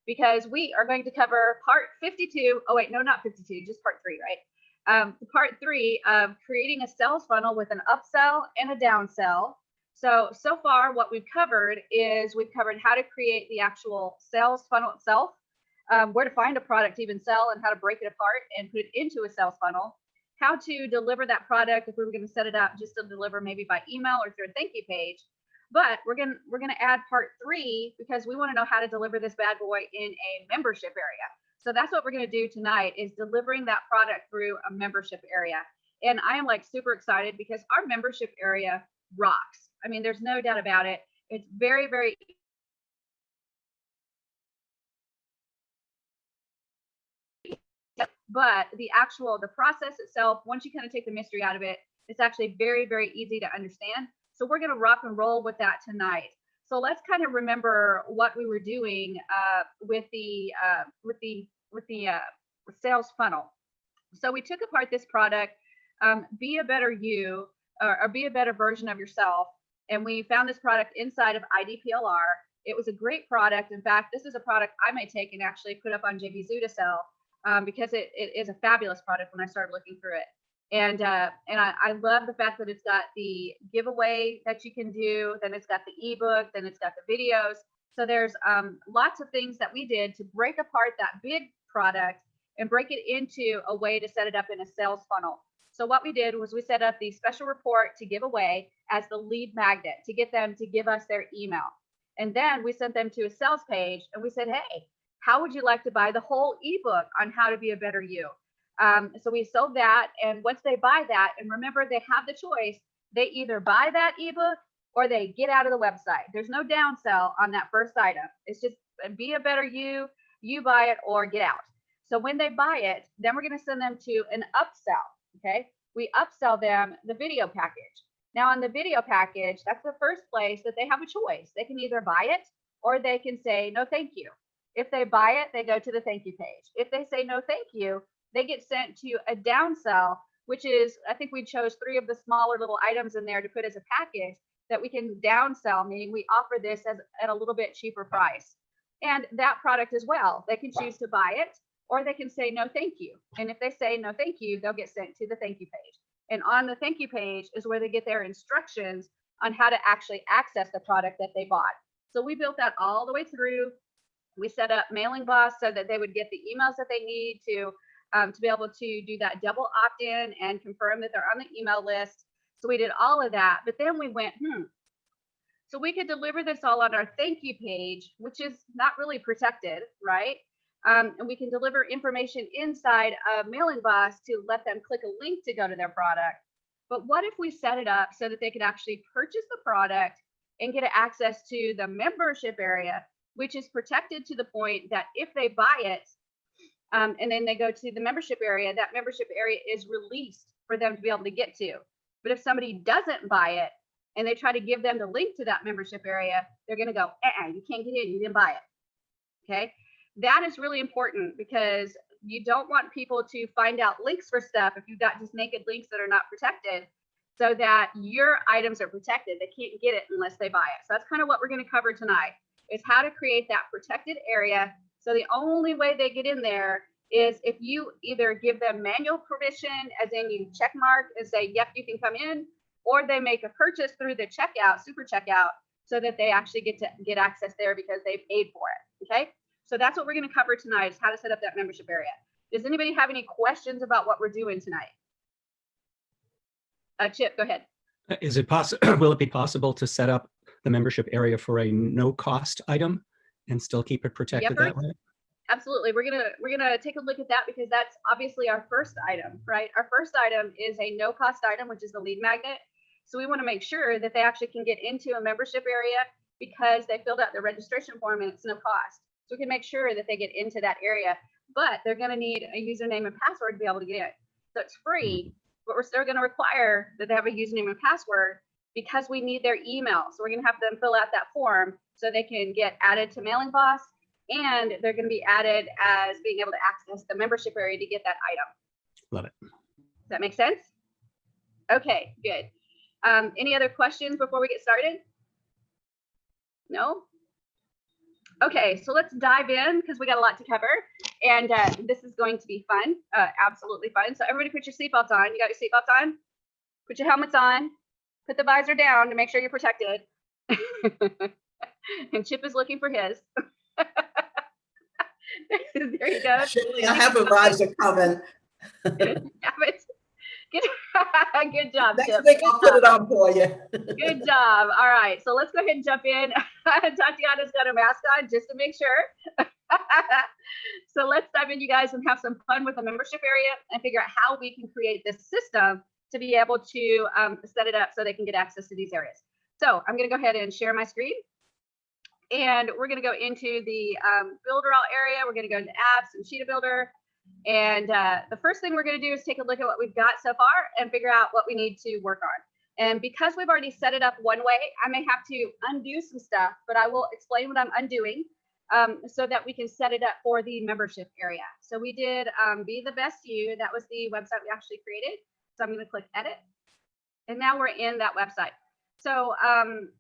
because we are going to cover part 52. Oh wait, no, not 52, just part 3, right? Part 3 of creating a sales funnel with an upsell and a downsell. So far what we've covered is we've covered how to create the actual sales funnel itself, where to find a product to even sell and how to break it apart and put it into a sales funnel, how to deliver that product if we were going to set it up just to deliver maybe by email or through a thank you page. But we're gonna add part 3 because we want to know how to deliver this bad boy in a membership area. So that's what we're going to do tonight, is delivering that product through a membership area. And I am like super excited because our membership area rocks. I mean, there's no doubt about it. It's very, very but the process itself, once you kind of take the mystery out of it, it's actually very, very easy to understand. So we're going to rock and roll with that tonight. So let's kind of remember what we were doing with the sales funnel. So we took apart this product, be a better you, or be a better version of yourself. And we found this product inside of IDPLR. It was a great product. In fact, this is a product I may take and actually put up on JVZoo to sell, because it is a fabulous product when I started looking through it. And I love the fact that it's got the giveaway that you can do, then it's got the ebook, then it's got the videos. So there's lots of things that we did to break apart that big product and break it into a way to set it up in a sales funnel. So what we did was we set up the special report to give away as the lead magnet to get them to give us their email. And then we sent them to a sales page and we said, hey, how would you like to buy the whole ebook on how to be a better you? So we sold that, and once they buy that, and remember they have the choice, they either buy that ebook or they get out of the website. There's no downsell on that first item. It's just be a better you buy it or get out. So when they buy it, then we're going to send them to an upsell. Okay, we upsell them the video package. Now on the video package, that's the first place that they have a choice. They can either buy it or they can say no thank you. If they buy it, they go to the thank you page. If they say no thank you, they get sent to a downsell, which is, I think we chose 3 of the smaller little items in there to put as a package that we can downsell, meaning we offer this at a little bit cheaper price. And that product as well, they can choose to buy it or they can say no thank you. And if they say no thank you, they'll get sent to the thank you page. And on the thank you page is where they get their instructions on how to actually access the product that they bought. So we built that all the way through. We set up mailing blasts so that they would get the emails that they need to be able to do that double opt-in and confirm that they're on the email list. So we did all of that, but then we went, so we could deliver this all on our thank you page, which is not really protected, right? And we can deliver information inside of mailing blasts to let them click a link to go to their product. But what if we set it up so that they could actually purchase the product and get access to the membership area, which is protected to the point that if they buy it, and then they go to the membership area, that membership area is released for them to be able to get to. But if somebody doesn't buy it and they try to give them the link to that membership area, they're going to go, you can't get in, you didn't buy it. Okay, that is really important because you don't want people to find out links for stuff if you've got just naked links that are not protected, so that your items are protected. They can't get it unless they buy it. So that's kind of what we're going to cover tonight, is how to create that protected area. So the only way they get in there is if you either give them manual permission, as in you check mark and say, yep, you can come in, or they make a purchase through the checkout, super checkout, so that they actually get access there because they paid for it. Okay, so that's what we're going to cover tonight, is how to set up that membership area. Does anybody have any questions about what we're doing tonight? Chip, go ahead. Is it possible? Will it be possible to set up the membership area for a no-cost item and still keep it protected that way? Absolutely. We're gonna take a look at that because that's obviously our first item, right? Our first item is a no-cost item, which is the lead magnet. So we want to make sure that they actually can get into a membership area because they filled out the registration form and it's no cost. So we can make sure that they get into that area, but they're going to need a username and password to be able to get in. So it's free, but we're still going to require that they have a username and password because we need their email. So we're going to have them fill out that form so they can get added to mailing blasts, and they're going to be added as being able to access the membership area to get that item. Love it. Does that make sense? Okay, good. Any other questions before we get started? No? Okay, so let's dive in because we got a lot to cover, and this is going to be fun, absolutely fun. So everybody put your seatbelts on. You got your seatbelts on? Put your helmets on. Put the visor down to make sure you're protected. And Chip is looking for his. There you go. Surely I have a visor coming. Good job, Next Chip. week I'll put it on for you. Good job. All right, so let's go ahead and jump in. Tatiana's got a mask on just to make sure. So let's dive in, you guys, and have some fun with the membership area and figure out how we can create this system to be able to set it up so they can get access to these areas. So I'm going to go ahead and share my screen. And we're going to go into the Builderall area. We're going to go into apps and Cheetah Builder. And the first thing we're going to do is take a look at what we've got so far and figure out what we need to work on. And because we've already set it up one way, I may have to undo some stuff, but I will explain what I'm undoing so that we can set it up for the membership area. So we did Be the Best You. That was the website we actually created. So I'm going to click Edit. And now we're in that website. So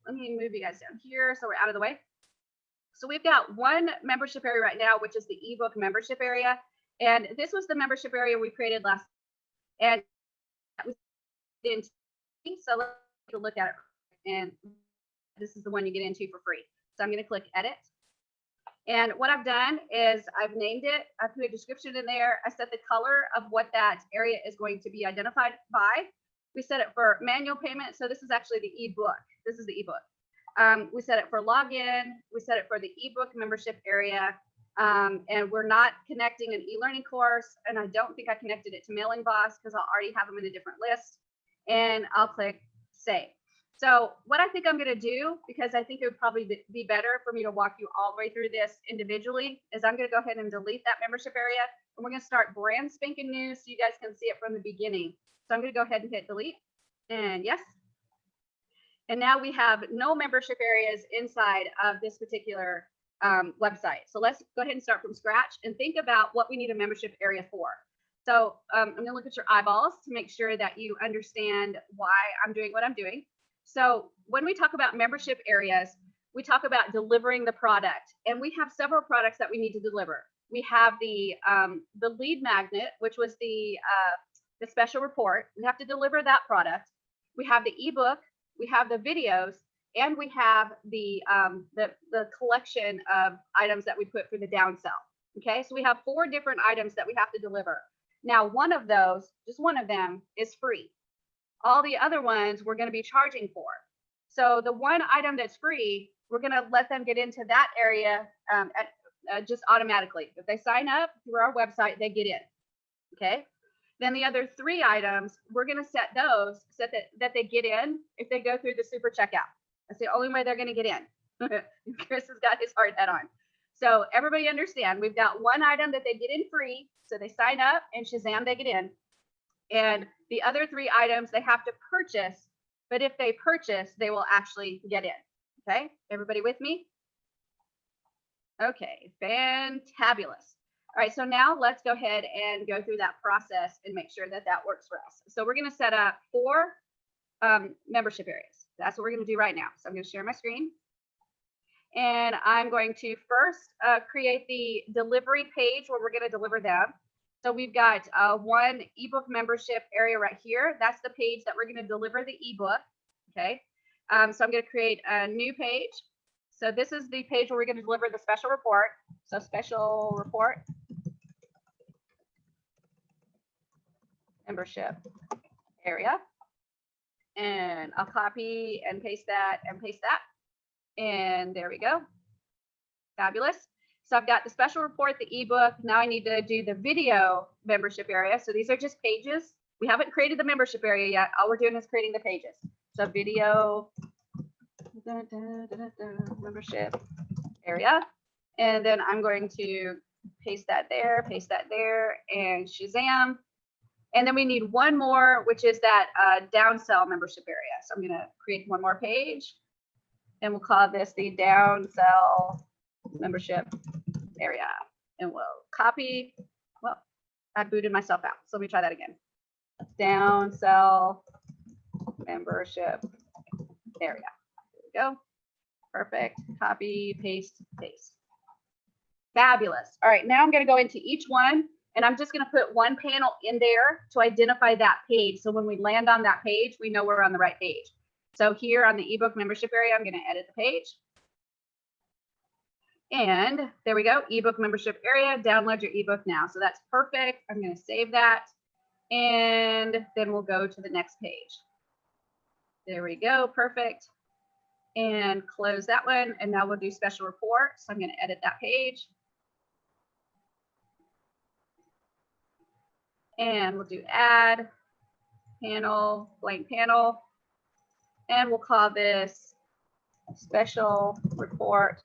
let me move you guys down here so we're out of the way. So we've got one membership area right now, which is the ebook membership area. And this was the membership area we created last. And that was in. So let's take a look at it. And this is the one you get into for free. So I'm going to click Edit. And what I've done is I've named it. I put a description in there. I set the color of what that area is going to be identified by. We set it for manual payment. So this is actually the ebook. This is the ebook. We set it for login. We set it for the ebook membership area. And we're not connecting an e-learning course. And I don't think I connected it to Mailing Boss because I'll already have them in a different list. And I'll click Save. So what I think I'm going to do, because I think it would probably be better for me to walk you all the way through this individually, is I'm going to go ahead and delete that membership area. And we're going to start brand spanking new so you guys can see it from the beginning. So I'm going to go ahead and hit delete. And yes. And now we have no membership areas inside of this particular website. So let's go ahead and start from scratch and think about what we need a membership area for. So I'm going to look at your eyeballs to make sure that you understand why I'm doing what I'm doing. So when we talk about membership areas, we talk about delivering the product, and we have several products that we need to deliver. We have the lead magnet, which was the special report. We have to deliver that product. We have the ebook. We have the videos, and we have the collection of items that we put for the downsell. Okay, so we have 4 different items that we have to deliver. Now, one of those, just one of them, is free. All the other ones we're going to be charging for. So the one item that's free, we're going to let them get into that area just automatically. If they sign up through our website, they get in. Okay. Then the other 3 items, we're going to set those so that they get in if they go through the super checkout. That's the only way they're going to get in. Chris has got his hard hat on. So everybody understand, we've got one item that they get in free. So they sign up and Shazam, they get in. And the other 3 items they have to purchase. But if they purchase, they will actually get in. Okay, everybody with me? Okay, fantabulous. All right, so now let's go ahead and go through that process and make sure that that works for us. So we're going to set up 4 membership areas. That's what we're going to do right now. So I'm going to share my screen. And I'm going to first create the delivery page where we're going to deliver them. So we've got one ebook membership area right here. That's the page that we're going to deliver the ebook. Okay. So I'm going to create a new page. So this is the page where we're going to deliver the special report. So special report membership area. And I'll copy and paste that and paste that. And there we go. Fabulous. So I've got the special report, the ebook. Now I need to do the video membership area. So these are just pages. We haven't created the membership area yet. All we're doing is creating the pages. So video membership area. And then I'm going to paste that there, and Shazam. And then we need one more, which is that downsell membership area. So I'm going to create one more page. And we'll call this the downsell membership area. And we'll copy. Well, I booted myself out. So let me try that again. Downsell membership area. There we go. Perfect. Copy, paste, paste. Fabulous. All right, now I'm going to go into each one, and I'm just going to put one panel in there to identify that page. So when we land on that page, we know we're on the right page. So here on the ebook membership area, I'm going to edit the page. And there we go, ebook membership area, download your ebook now. So that's perfect. I'm going to save that. And then we'll go to the next page. There we go, perfect. And close that one. And now we'll do special report. So I'm going to edit that page. And we'll do add panel, blank panel. And we'll call this special report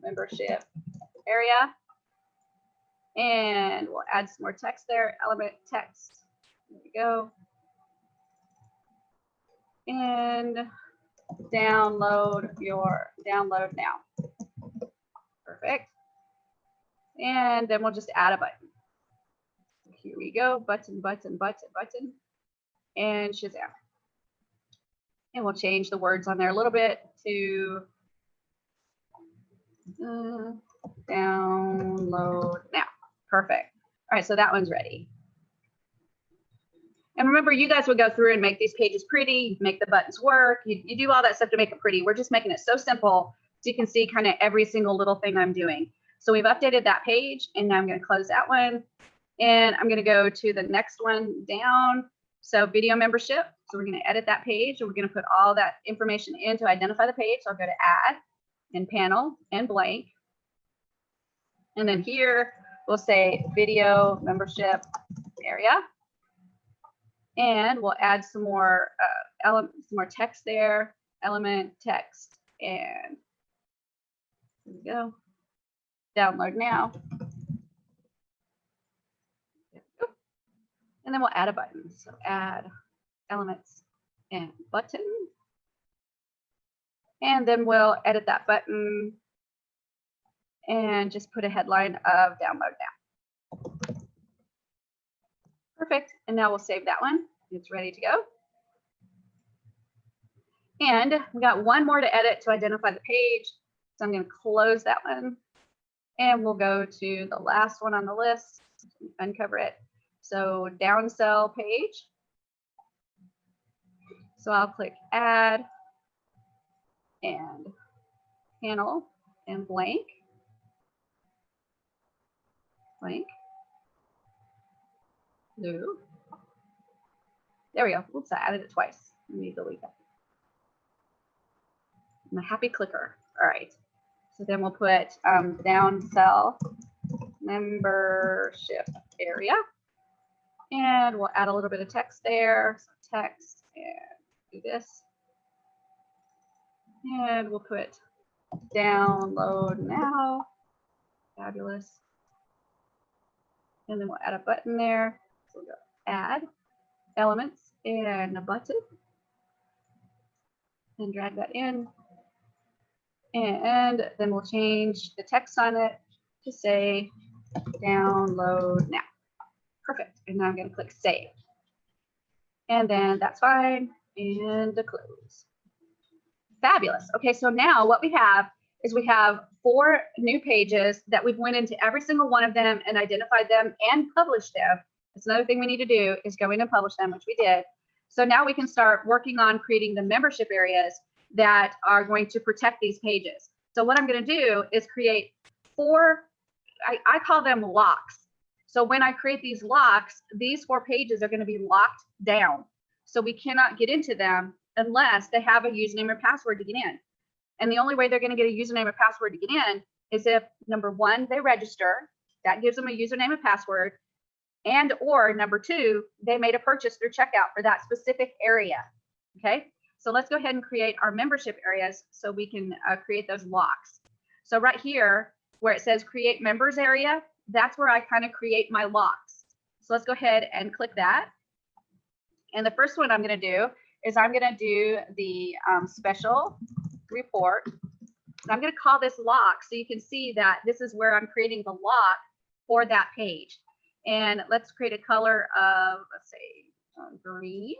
membership area. And we'll add some more text there, element text. There we go. And download now. Perfect. And then we'll just add a button. Here we go, button, button, button, button, and Shazam. And we'll change the words on there a little bit to download now. Perfect. All right, so that one's ready. And remember, you guys would go through and make these pages pretty, make the buttons work. You do all that stuff to make it pretty. We're just making it so simple so you can see kind of every single little thing I'm doing. So we've updated that page, and now I'm going to close that one. And I'm going to go to the next one down. So video membership. So we're going to edit that page, and we're going to put all that information in to identify the page. So I'll go to add and panel and blank. And then here we'll say video membership area. And we'll add some more elements, some more text there, element text, and there we go. Download now. And then we'll add a button. So add elements and button. And then we'll edit that button and just put a headline of download now. Perfect. And now we'll save that one. It's ready to go. And we got one more to edit to identify the page. So I'm going to close that one. And we'll go to the last one on the list, uncover it. So downsell page. So I'll click add and panel and blank. Blank. Blue. There we go. Oops, I added it twice. Let me delete that. I'm a happy clicker. All right. So then we'll put downsell membership area. And we'll add a little bit of text there. So text and do this. And we'll put download now. Fabulous. And then we'll add a button there. So we'll go add elements and a button. And drag that in. And then we'll change the text on it to say download now. Perfect. And now I'm going to click save. And then that's fine. And to close. Fabulous. Okay, so now what we have is we have 4 new pages that we've went into every single one of them and identified them and published them. That's another thing we need to do is go in and publish them, which we did. So now we can start working on creating the membership areas that are going to protect these pages. So what I'm going to do is create 4, I call them locks. So when I create these locks, these 4 pages are going to be locked down. So we cannot get into them unless they have a username or password to get in. And the only way they're going to get a username or password to get in is if, number 1, they register. That gives them a username and password. And or number 2, they made a purchase through checkout for that specific area. Okay, so let's go ahead and create our membership areas so we can create those locks. So right here where it says create members area, that's where I kind of create my locks. So let's go ahead and click that. And the first one I'm going to do is I'm going to do the special report. And I'm going to call this lock so you can see that this is where I'm creating the lock for that page. And let's create a color of, let's say, green,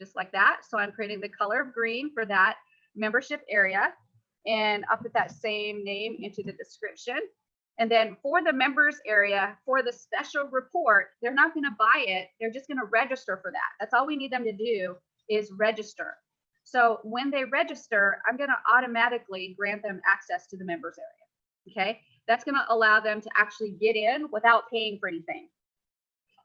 just like that. So I'm creating the color of green for that membership area. And I'll put that same name into the description. And then for the members area, for the special report, they're not going to buy it. They're just going to register for that. That's all we need them to do is register. So when they register, I'm going to automatically grant them access to the members area. Okay. That's going to allow them to actually get in without paying for anything.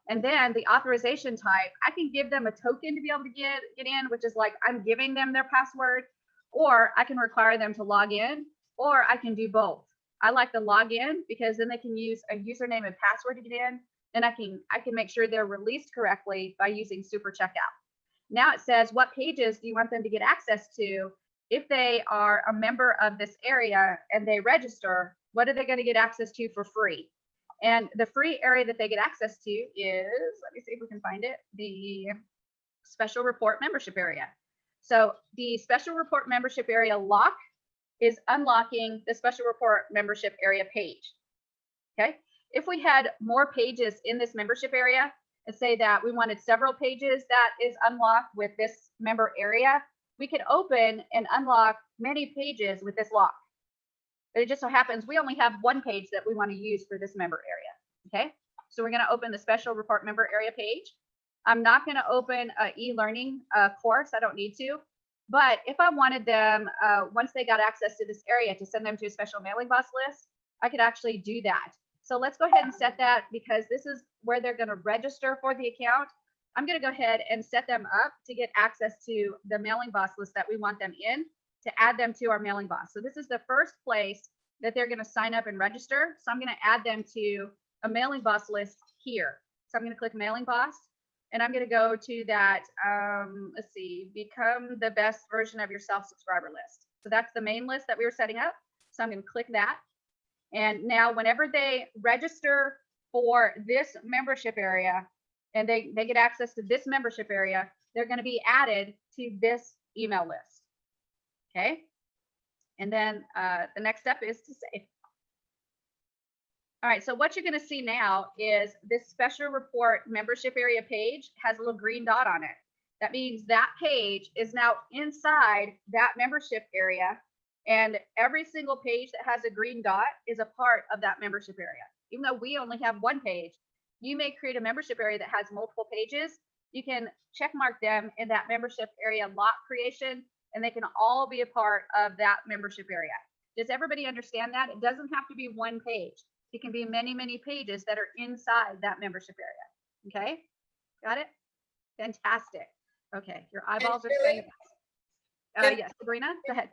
And then the authorization type, I can give them a token to be able to get in, which is like I'm giving them their password, or I can require them to log in, or I can do both. I like the login because then they can use a username and password to get in, and I can make sure they're released correctly by using super checkout. Now it says, what pages do you want them to get access to? If they are a member of this area and they register, what are they going to get access to for free? And the free area that they get access to is, let me see if we can find it, the special report membership area. So the special report membership area lock is unlocking the special report membership area page. Okay. If we had more pages in this membership area, and say that we wanted several pages that is unlocked with this member area, we could open and unlock many pages with this lock. But it just so happens we only have one page that we want to use for this member area. Okay. So we're going to open the special report member area page. I'm not going to open an e-learning course. I don't need to. But if I wanted them, once they got access to this area, to send them to a special mailing box list, I could actually do that. So let's go ahead and set that, because this is where they're going to register for the account. I'm going to go ahead and set them up to get access to the mailing box list that we want them in, to add them to our mailing box. So this is the first place that they're going to sign up and register. So I'm going to add them to a mailing box list here. So I'm going to click mailing box. And I'm going to go to that, let's see, become the best version of yourself subscriber list. So that's the main list that we were setting up. So I'm going to click that. And now whenever they register for this membership area and they get access to this membership area, they're going to be added to this email list. Okay. And then the next step is to save. All right, so what you're going to see now is this special report membership area page has a little green dot on it. That means that page is now inside that membership area, and every single page that has a green dot is a part of that membership area. Even though we only have one page, you may create a membership area that has multiple pages. You can check mark them in that membership area lock creation, and they can all be a part of that membership area. Does everybody understand that? It doesn't have to be one page. It can be many, many pages that are inside that membership area. Okay, got it? Fantastic. Okay, your eyeballs are saying yes, Sabrina, go ahead.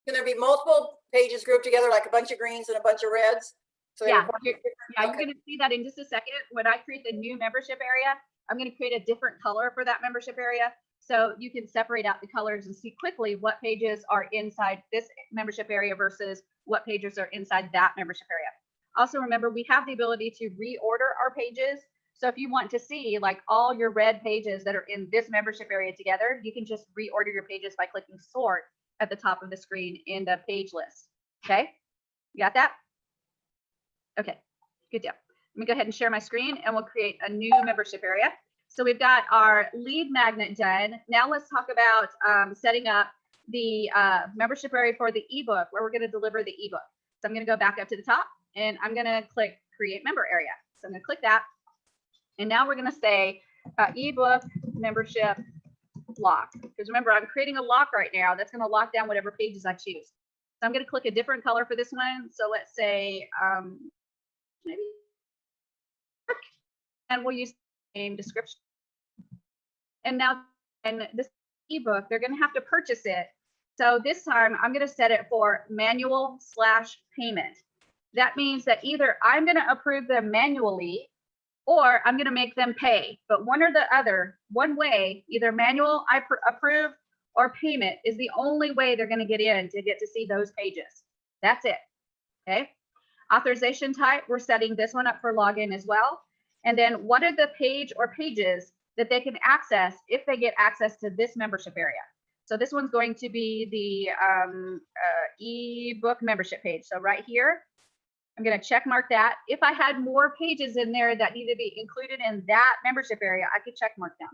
Can there be multiple pages grouped together, like a bunch of greens and a bunch of reds? So yeah, you're going to see that in just a second. When I create the new membership area, I'm going to create a different color for that membership area. So you can separate out the colors and see quickly what pages are inside this membership area versus what pages are inside that membership area. Also, remember, we have the ability to reorder our pages. So if you want to see like all your red pages that are in this membership area together, you can just reorder your pages by clicking sort at the top of the screen in the page list. Okay, you got that? Okay, good deal. Let me go ahead and share my screen and we'll create a new membership area. So we've got our lead magnet done. Now let's talk about setting up the membership area for the ebook, where we're going to deliver the ebook. So I'm going to go back up to the top and I'm going to click create member area. So I'm going to click that. And now we're going to say ebook membership lock, because remember, I'm creating a lock right now that's going to lock down whatever pages I choose. So I'm going to click a different color for this one. So let's say maybe, and we'll use the same description. And now in this ebook, they're going to have to purchase it. So this time I'm going to set it for manual/payment. That means that either I'm going to approve them manually or I'm going to make them pay. But one or the other, one way, either manual, I approve, or payment is the only way they're going to get in to get to see those pages. That's it. Okay. Authorization type, we're setting this one up for login as well. And then what are the page or pages that they can access if they get access to this membership area? So this one's going to be the ebook membership page. So right here, I'm going to check mark that. If I had more pages in there that need to be included in that membership area, I could check mark them.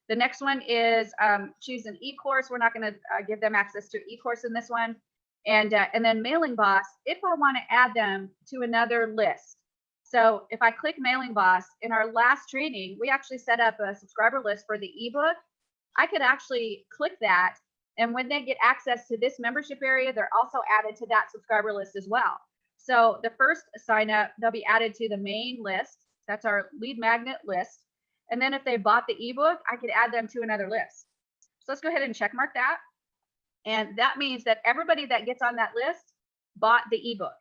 The next one is choose an e-course. We're not going to give them access to e-course in this one. And then Mailing Boss, if I want to add them to another list. So if I click Mailing Boss, in our last training, we actually set up a subscriber list for the ebook. I could actually click that, and when they get access to this membership area, they're also added to that subscriber list as well. So the first sign up, they'll be added to the main list. That's our lead magnet list. And then if they bought the ebook, I could add them to another list. So let's go ahead and check mark that. And that means that everybody that gets on that list bought the ebook.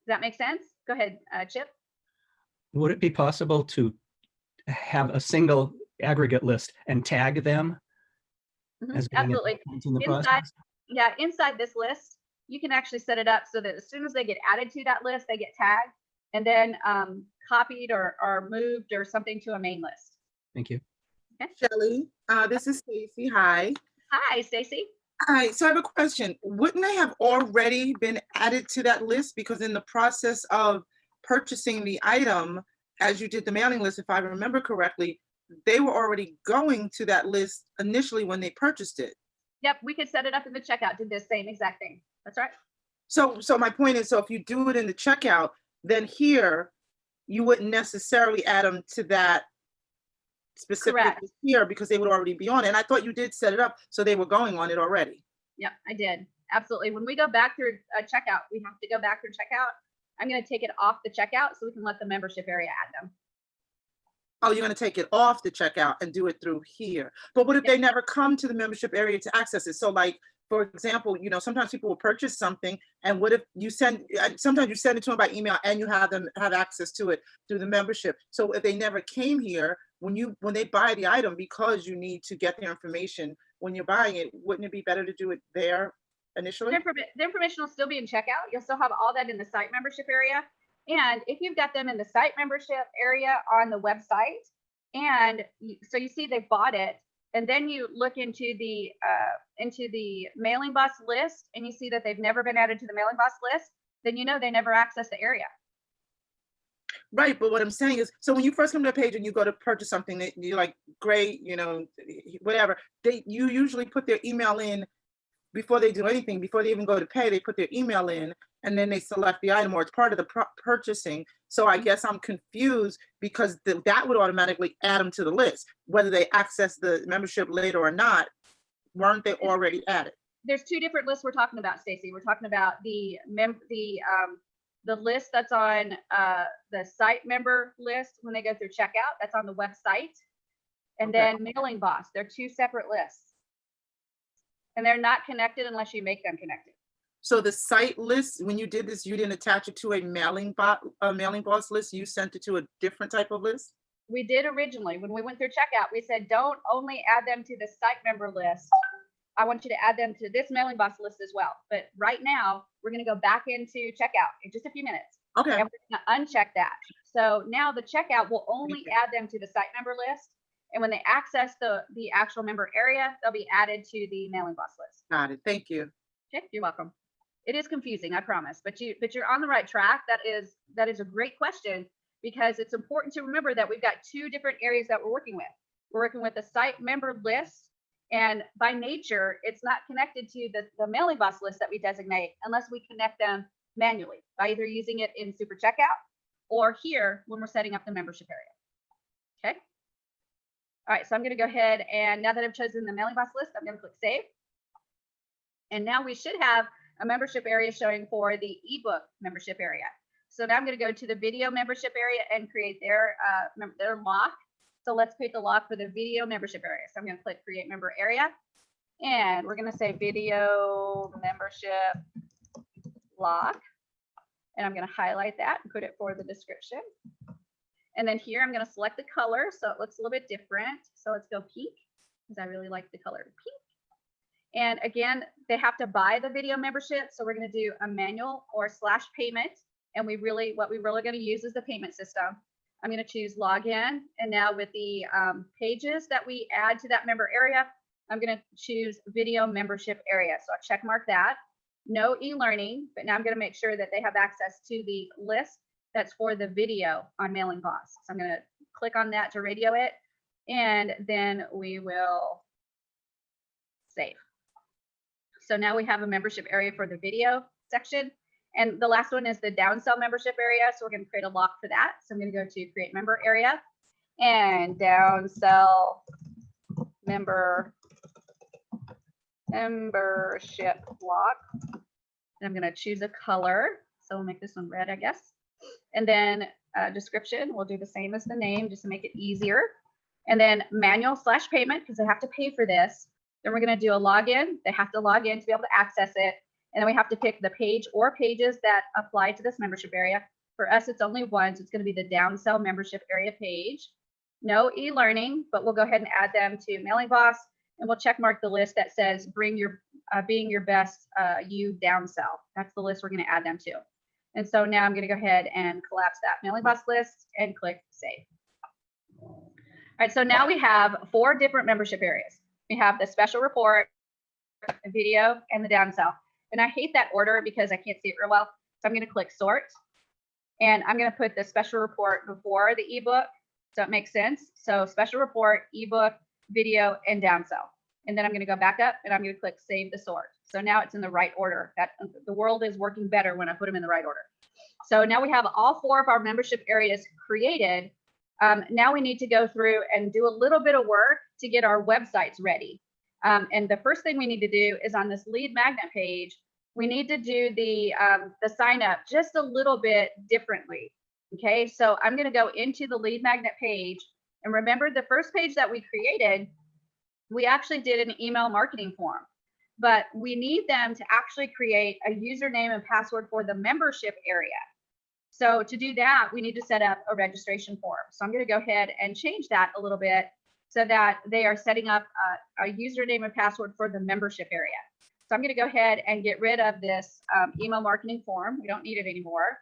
Does that make sense? Go ahead, Chip. Would it be possible to have a single aggregate list and tag them as being Absolutely. in the Inside, process? yeah, inside this list, you can actually set it up so that as soon as they get added to that list, they get tagged and then copied or moved or something to a main list. Thank you. Okay. Shelley, this is Stacy. Hi. Hi, Stacy. Hi. So I have a question. Wouldn't they have already been added to that list? Because in the process of purchasing the item, as you did the mailing list, if I remember correctly, they were already going to that list initially when they purchased it. Yep, we could set it up in the checkout, did the same exact thing. That's right. So my point is, so if you do it in the checkout, then here you wouldn't necessarily add them to that specific Correct. here because they would already be on it. And I thought you did set it up so they were going on it already. Yep, I did. Absolutely. When we go back through a checkout, we have to go back through checkout. I'm going to take it off the checkout so we can let the membership area add them. Oh, you're going to take it off the checkout and do it through here. But what if they never come to the membership area to access it? So like, for example, you know, sometimes people will purchase something, and what if you sometimes you send it to them by email and you have them have access to it through the membership. So if they never came here, when they buy the item, because you need to get their information when you're buying it, wouldn't it be better to do it there initially? The information will still be in checkout. You'll still have all that in the site membership area. And if you've got them in the site membership area on the website, and so you see they've bought it, and then you look into the Mailing Boss list and you see that they've never been added to the Mailing Boss list, then you know they never accessed the area. Right, but what I'm saying is, so when you first come to a page and you go to purchase something that you're like, great, you know, whatever, you usually put their email in before they do anything, before they even go to pay, they put their email in and then they select the item, or it's part of the purchasing. So I guess I'm confused because that would automatically add them to the list, whether they access the membership later or not. Weren't they already added? There's two different lists we're talking about, Stacy. We're talking about the list that's on the site member list when they go through checkout. That's on the website, and then Mailing Boss. They're two separate lists, and they're not connected unless you make them connected. So the site list, when you did this, you didn't attach it to a Mailing Boss list. You sent it to a different type of list. We did originally when we went through checkout. We said don't only add them to the site member list. I want you to add them to this Mailing Boss list as well. But right now, we're going to go back into checkout in just a few minutes. Okay. And we're going to uncheck that. So now the checkout will only add them to the site member list. And when they access the actual member area, they'll be added to the Mailing Boss list. Got it. Thank you. Okay, you're welcome. It is confusing, I promise, but you're on the right track. That is a great question, because it's important to remember that we've got two different areas that we're working with. We're working with the site member list, and by nature, it's not connected to the Mailing Boss list that we designate unless we connect them manually by either using it in Super Checkout or here when we're setting up the membership area. Okay. All right, so I'm going to go ahead, and now that I've chosen the Mailing Boss list, I'm going to click Save. And now we should have a membership area showing for the ebook membership area. So now I'm going to go to the video membership area and create their lock. So let's create the lock for the video membership area. So I'm going to click Create Member Area, and we're going to say Video Membership Lock. And I'm going to highlight that and put it for the description. And then here I'm going to select the color so it looks a little bit different. So let's go pink, because I really like the color pink. And again, they have to buy the video membership. So we're going to do a manual or / payment. And what we really going to use is the payment system. I'm going to choose login. And now with the pages that we add to that member area, I'm going to choose video membership area. So I'll check mark that. No e-learning, but now I'm going to make sure that they have access to the list that's for the video on Mailing Boss. So I'm going to click on that to radio it. And then we will save. So now we have a membership area for the video section. And the last one is the downsell membership area. So we're going to create a lock for that. So I'm going to go to create member area and downsell membership block. And I'm going to choose a color. So we'll make this one red, I guess. And then description, we'll do the same as the name just to make it easier. And then manual/payment, because they have to pay for this. Then we're going to do a login. They have to log in to be able to access it. And then we have to pick the page or pages that apply to this membership area. For us, it's only one, so it's going to be the downsell membership area page. No e-learning, but we'll go ahead and add them to Mailing Boss, and we'll check mark the list that says being your best you downsell. That's the list we're going to add them to. And so now I'm going to go ahead and collapse that Mailing Boss list and click Save. All right, so now we have 4 different membership areas. We have the special report, the video, and the downsell. And I hate that order because I can't see it real well. So I'm going to click sort. And I'm going to put the special report before the ebook. So it makes sense. So special report, ebook, video, and downsell. And then I'm going to go back up and I'm going to click save the sort. So now it's in the right order. That the world is working better when I put them in the right order. So now we have all 4 of our membership areas created. Now we need to go through and do a little bit of work to get our websites ready. And the first thing we need to do is on this lead magnet page, we need to do the sign up just a little bit differently. Okay, so I'm going to go into the lead magnet page. And remember, the first page that we created, we actually did an email marketing form. But we need them to actually create a username and password for the membership area. So to do that, we need to set up a registration form. So I'm going to go ahead and change that a little bit so that they are setting up a username and password for the membership area. So I'm going to go ahead and get rid of this email marketing form. We don't need it anymore.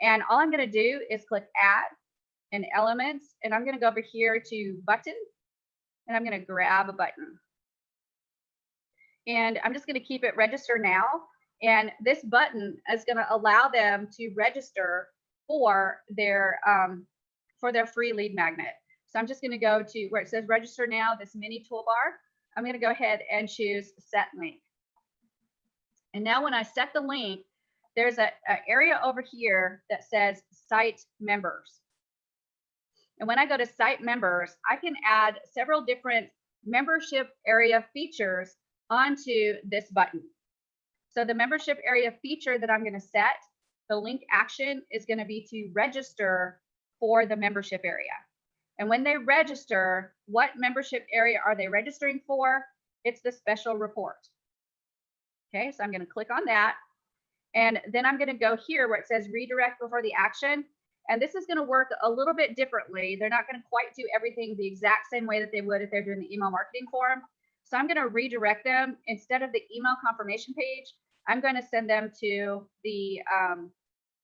And all I'm going to do is click Add and Elements. And I'm going to go over here to Button. And I'm going to grab a button. And I'm just going to keep it Register Now. And this button is going to allow them to register for their free lead magnet. So I'm just going to go to where it says Register Now, this mini toolbar. I'm going to go ahead and choose Set Link. And now when I set the link, there's an area over here that says Site Members. And when I go to Site Members, I can add several different membership area features onto this button. So the membership area feature that I'm going to set, the link action is going to be to register for the membership area. And when they register, what membership area are they registering for? It's the special report. Okay, so I'm going to click on that. And then I'm going to go here where it says redirect before the action. And this is going to work a little bit differently. They're not going to quite do everything the exact same way that they would if they're doing the email marketing form. So I'm going to redirect them. Instead of the email confirmation page, I'm going to send them to the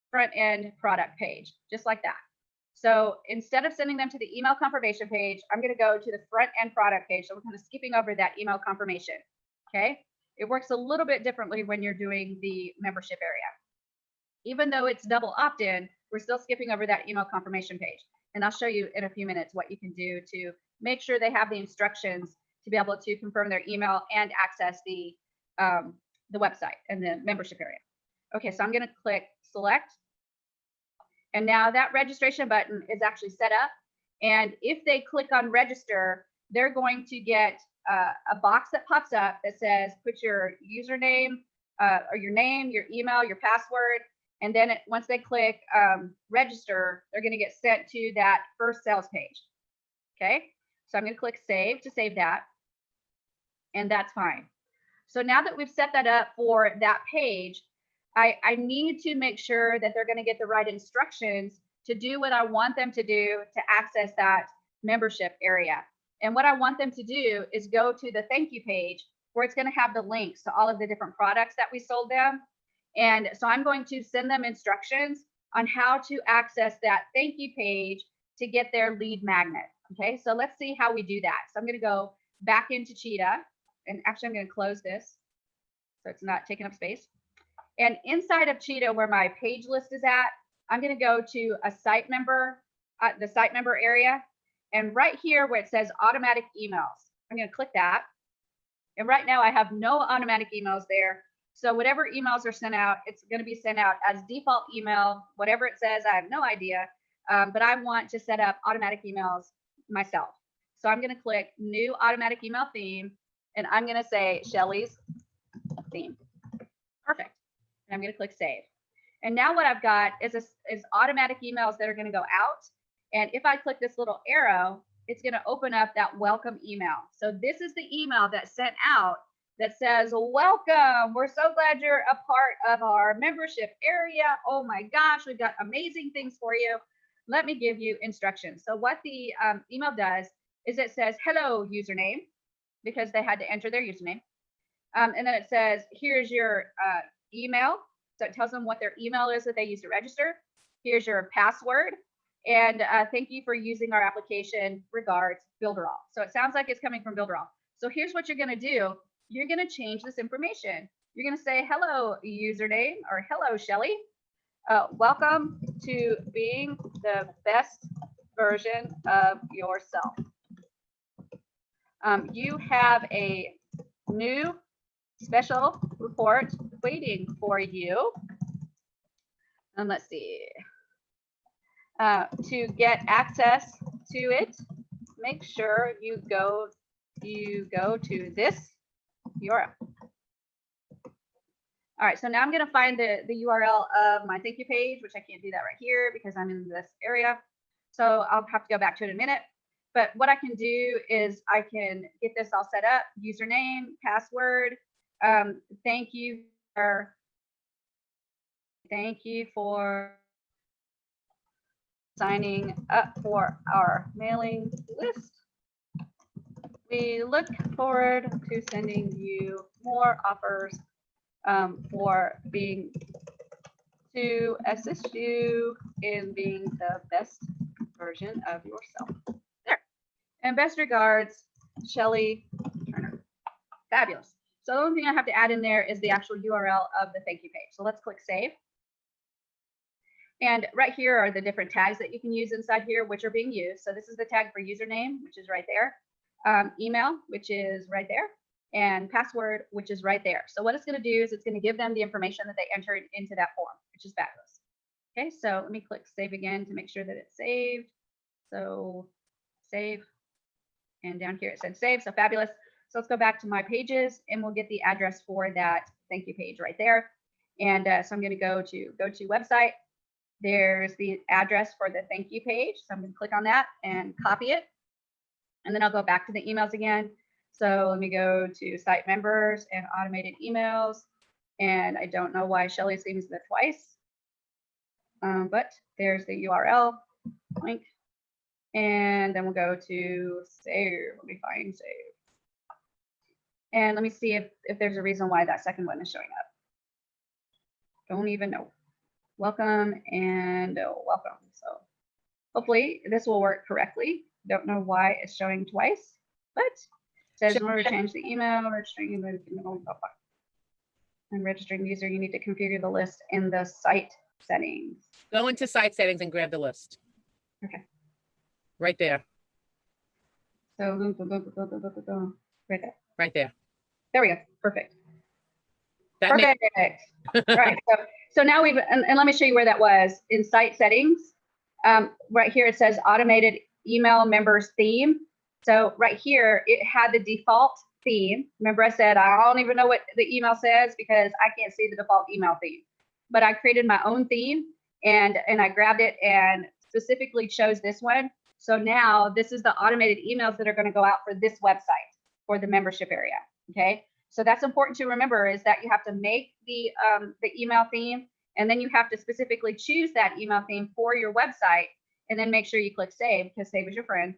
front end product page, just like that. So instead of sending them to the email confirmation page, I'm going to go to the front end product page. So we're kind of skipping over that email confirmation. Okay. It works a little bit differently when you're doing the membership area. Even though it's double opt-in, we're still skipping over that email confirmation page. And I'll show you in a few minutes what you can do to make sure they have the instructions to be able to confirm their email and access the website and the membership area. Okay, so I'm going to click select. And now that registration button is actually set up. And if they click on register, they're going to get a box that pops up that says put your username or your name, your email, your password. And then once they click register, they're going to get sent to that first sales page. Okay, so I'm going to click save to save that. And that's fine. So now that we've set that up for that page, I need to make sure that they're going to get the right instructions to do what I want them to do to access that membership area. And what I want them to do is go to the thank you page where it's going to have the links to all of the different products that we sold them. And so I'm going to send them instructions on how to access that thank you page to get their lead magnet. Okay, so let's see how we do that. So I'm going to go back into Cheetah, and actually I'm going to close this so it's not taking up space. And inside of Cheetah, where my page list is at, I'm going to go to a site member, the site member area. And right here where it says automatic emails, I'm going to click that. And right now I have no automatic emails there. So whatever emails are sent out, it's going to be sent out as default email, whatever it says, I have no idea. But I want to set up automatic emails myself. So I'm going to click new automatic email theme, and I'm going to say Shelly's theme. Perfect. And I'm going to click save. And now what I've got is automatic emails that are going to go out. And if I click this little arrow, it's going to open up that welcome email. So this is the email that's sent out that says, welcome. We're so glad you're a part of our membership area. Oh my gosh, we've got amazing things for you. Let me give you instructions. So what the email does is it says, hello, username, because they had to enter their username. And then it says, here's your email. So it tells them what their email is that they use to register. Here's your password. And thank you for using our application. Regards, Builderall. So it sounds like it's coming from Builderall. So here's what you're going to do. You're going to change this information. You're going to say, hello, username, or hello, Shelly. Welcome to being the best version of yourself. You have a new special report waiting for you. And let's see. To get access to it, make sure you go to this URL. All right, so now I'm going to find the URL of my thank you page, which I can't do that right here because I'm in this area. So I'll have to go back to it in a minute. But what I can do is I can get this all set up, username, password. Thank you for signing up for our mailing list. We look forward to sending you more offers to assist you in being the best version of yourself. There. And best regards, Shelly Turner. Fabulous. So the only thing I have to add in there is the actual URL of the thank you page. So let's click save. And right here are the different tags that you can use inside here, which are being used. So this is the tag for username, which is right there. Email, which is right there. And password, which is right there. So what it's going to do is it's going to give them the information that they entered into that form, which is fabulous. Okay, so let me click save again to make sure that it's saved. So save. And down here it said save, so fabulous. So let's go back to my pages and we'll get the address for that thank you page right there. And so I'm going to go to website. There's the address for the thank you page. So I'm going to click on that and copy it. And then I'll go back to the emails again. So let me go to site members and automated emails. And I don't know why Shelly seems there twice. But there's the URL link. And then we'll go to save. Let me find save. And let me see if there's a reason why that second one is showing up. Don't even know. Welcome and welcome. So hopefully this will work correctly. Don't know why it's showing twice, but it says in order to change the email, registering and registering user, you need to configure the list in the site settings. Go into site settings and grab the list. Okay. Right there. So right there. Right there. There we go. Perfect. That makes Perfect. All right. So now we've, and let me show you where that was in site settings. Right here, it says automated email members theme. So right here, it had the default theme. Remember I said, I don't even know what the email says because I can't see the default email theme, but I created my own theme and I grabbed it and specifically chose this one. So now this is the automated emails that are going to go out for this website for the membership area. Okay. So that's important to remember is that you have to make the email theme and then you have to specifically choose that email theme for your website and then make sure you click save because save is your friend.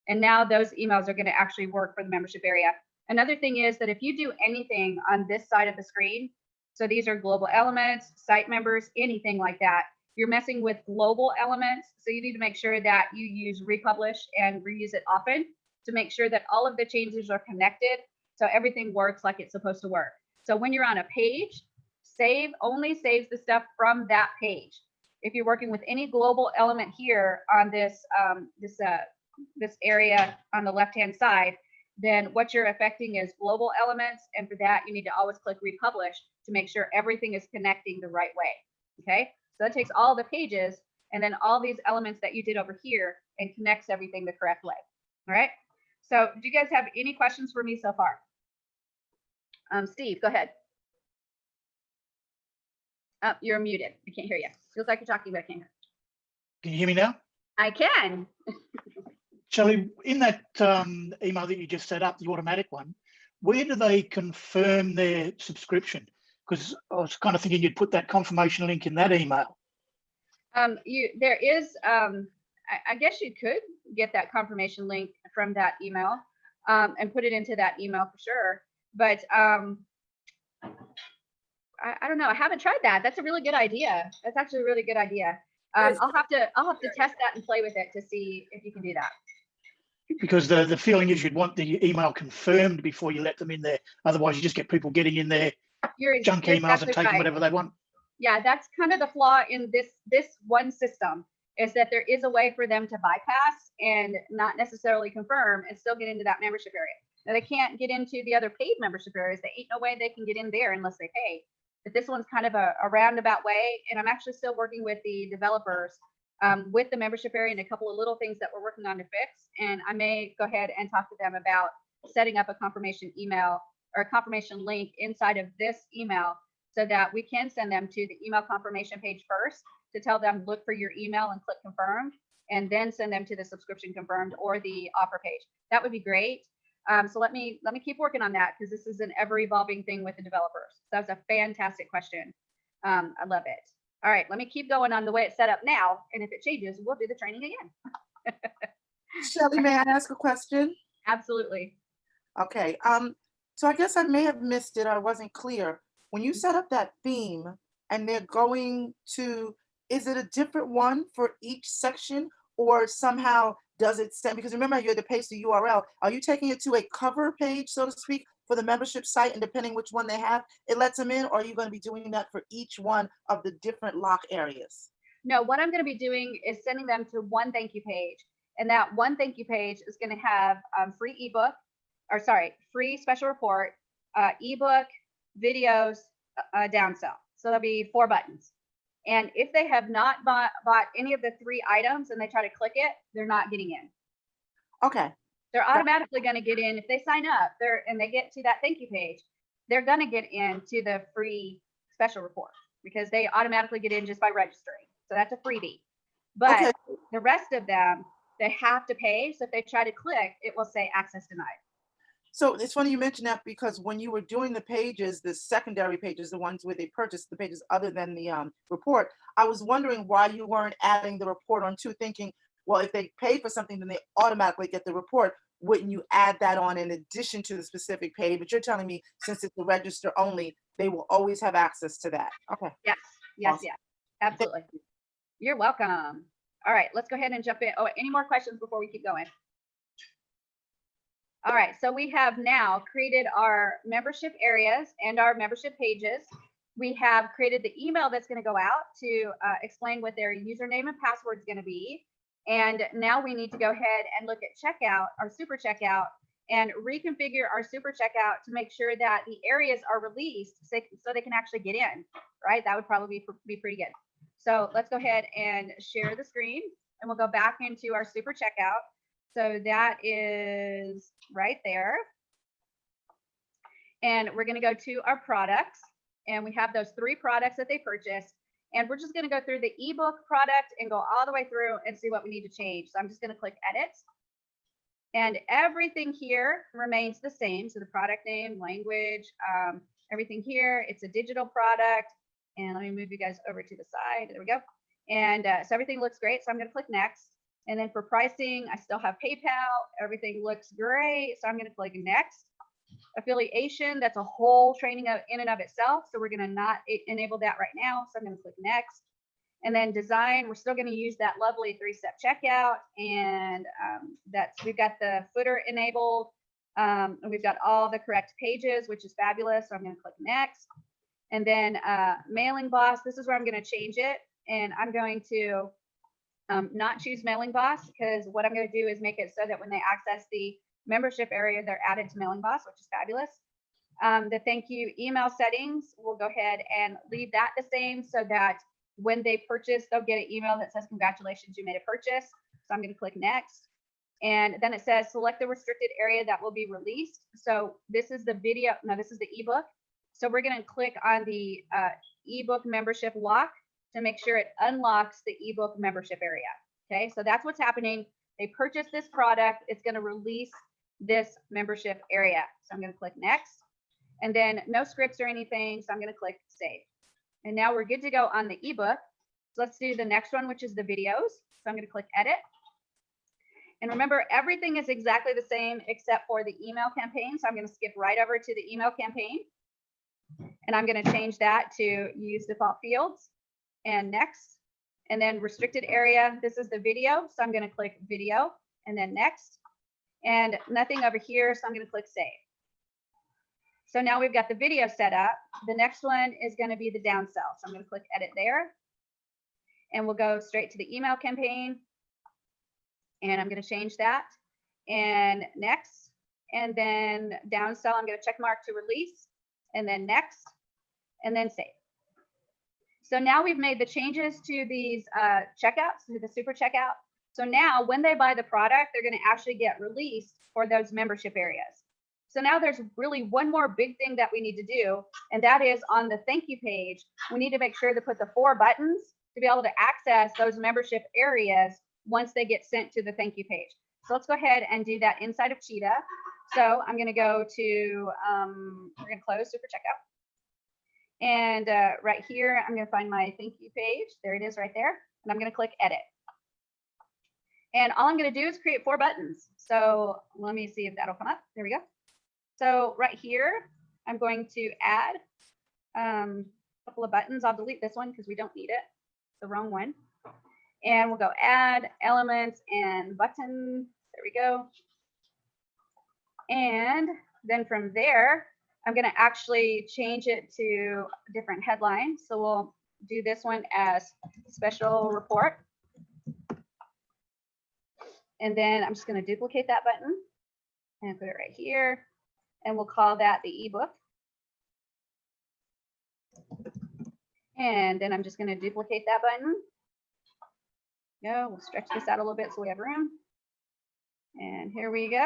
And now those emails are going to actually work for the membership area. Another thing is that if you do anything on this side of the screen, so these are global elements, site members, anything like that, you're messing with global elements. So you need to make sure that you use republish and reuse it often to make sure that all of the changes are connected. So everything works like it's supposed to work. So when you're on a page, save only saves the stuff from that page. If you're working with any global element here on this area on the left-hand side, then what you're affecting is global elements. And for that, you need to always click republish to make sure everything is connecting the right way. Okay, so that takes all the pages and then all these elements that you did over here and connects everything the correct way. All right. So do you guys have any questions for me so far? Steve, go ahead. Oh, you're muted. I can't hear you. Feels like you're talking, but I can't hear. Can you hear me now? I can. Shelley, in that email that you just set up, the automatic one, where do they confirm their subscription? Because I was kind of thinking you'd put that confirmation link in that email. There is, I guess you could get that confirmation link from that email and put it into that email for sure. But I don't know. I haven't tried that. That's a really good idea. That's actually a really good idea. I'll have to test that and play with it to see if you can do that. Because the feeling is you'd want the email confirmed before you let them in there. Otherwise, you just get people getting in there, junk emails exactly and taking right. whatever they want. Yeah, that's kind of the flaw in this one system, is that there is a way for them to bypass and not necessarily confirm and still get into that membership area. Now, they can't get into the other paid membership areas. There ain't no way they can get in there unless they pay. But this one's kind of a roundabout way. And I'm actually still working with the developers with the membership area and a couple of little things that we're working on to fix. And I may go ahead and talk to them about setting up a confirmation email or a confirmation link inside of this email so that we can send them to the email confirmation page first to tell them, look for your email and click confirmed, and then send them to the subscription confirmed or the offer page. That would be great. So let me keep working on that, because this is an ever evolving thing with the developers. That was a fantastic question. I love it. All right, let me keep going on the way it's set up now. And if it changes, we'll do the training again. Shelley, may I ask a question? Absolutely. Okay. So I guess I may have missed it or I wasn't clear. When you set up that theme and they're going to, is it a different one for each section, or somehow does it send, because remember you had to paste the URL. Are you taking it to a cover page, so to speak, for the membership site, and depending which one they have, it lets them in, or are you going to be doing that for each one of the different lock areas? No, what I'm going to be doing is sending them to one thank you page. And that one thank you page is going to have free ebook, or sorry, free special report, ebook, videos, downsell. So there'll be 4 buttons. And if they have not bought any of the 3 items and they try to click it, they're not getting in. Okay. They're automatically going to get in. If they sign up and they get to that thank you page, they're going to get into the free special report, because they automatically get in just by registering. So that's a freebie. But Okay. the rest of them, they have to pay. So if they try to click, it will say access denied. So it's funny you mentioned that, because when you were doing the pages, the secondary pages, the ones where they purchased the pages other than the report, I was wondering why you weren't adding the report on too, thinking, well, if they pay for something, then they automatically get the report. Wouldn't you add that on in addition to the specific page? But you're telling me, since it's the register only, they will always have access to that. Okay. Yes, Awesome. yes, absolutely. You're welcome. All right, let's go ahead and jump in. Oh, any more questions before we keep going? All right, so we have now created our membership areas and our membership pages. We have created the email that's going to go out to explain what their username and password is going to be. And now we need to go ahead and look at checkout, our super checkout, and reconfigure our super checkout to make sure that the areas are released so they can actually get in, right? That would probably be pretty good. So let's go ahead and share the screen, and we'll go back into our super checkout. So that is right there. And we're going to go to our products, and we have those 3 products that they purchased. And we're just going to go through the ebook product and go all the way through and see what we need to change. So I'm just going to click edit. And everything here remains the same. So the product name, language, everything here, it's a digital product. And let me move you guys over to the side. There we go. And so everything looks great. So I'm going to click next. And then for pricing, I still have PayPal. Everything looks great. So I'm going to click next. Affiliation, that's a whole training in and of itself. So we're going to not enable that right now. So I'm going to click next. And then design, we're still going to use that lovely 3-step checkout. And we've got the footer enabled. And we've got all the correct pages, which is fabulous. So I'm going to click next. And then mailing boss, this is where I'm going to change it. And I'm going to not choose mailing boss, because what I'm going to do is make it so that when they access the membership area, they're added to Mailing Boss, which is fabulous. The thank you email settings, we'll go ahead and leave that the same so that when they purchase, they'll get an email that says, congratulations, you made a purchase. So I'm going to click next. And then it says, select the restricted area that will be released. So this is the video. No, this is the ebook. So we're going to click on the ebook membership lock to make sure it unlocks the ebook membership area. Okay, so that's what's happening. They purchased this product. It's going to release this membership area. So I'm going to click next. And then no scripts or anything. So I'm going to click save. And now we're good to go on the ebook. So let's do the next one, which is the videos. So I'm going to click edit. And remember, everything is exactly the same except for the email campaign. So I'm going to skip right over to the email campaign. And I'm going to change that to use default fields and next. And then restricted area. This is the video. So I'm going to click video and then next. And nothing over here. So I'm going to click save. So now we've got the video set up. The next one is going to be the downsell. So I'm going to click edit there. And we'll go straight to the email campaign. And I'm going to change that. And next. And then downsell, I'm going to check mark to release. And then next. And then save. So now we've made the changes to these checkouts, to the super checkout. So now when they buy the product, they're going to actually get released for those membership areas. So now there's really one more big thing that we need to do, and that is on the thank you page, we need to make sure to put the 4 buttons to be able to access those membership areas once they get sent to the thank you page. So let's go ahead and do that inside of Cheetah. So I'm going to go to, we're going to close super checkout. And right here, I'm going to find my thank you page. There it is right there. And I'm going to click edit. And all I'm going to do is create 4 buttons. So let me see if that'll come up. There we go. So right here, I'm going to add a couple of buttons. I'll delete this one because we don't need it. It's the wrong one. And we'll go add elements and button. There we go. And then from there, I'm going to actually change it to a different headline. So we'll do this one as special report. And then I'm just going to duplicate that button and put it right here. And we'll call that the ebook. And then I'm just going to duplicate that button. We'll stretch this out a little bit so we have room. And here we go.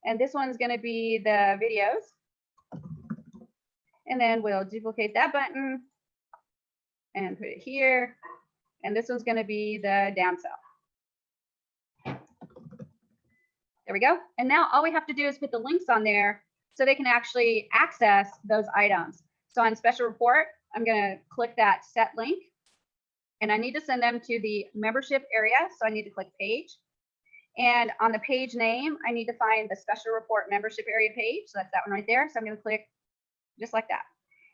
And this one's going to be the videos. And then we'll duplicate that button and put it here. And this one's going to be the downsell. There we go. And now all we have to do is put the links on there so they can actually access those items. So on special report, I'm going to click that set link. And I need to send them to the membership area. So I need to click page. And on the page name, I need to find the special report membership area page. So that's that one right there. So I'm going to click just like that.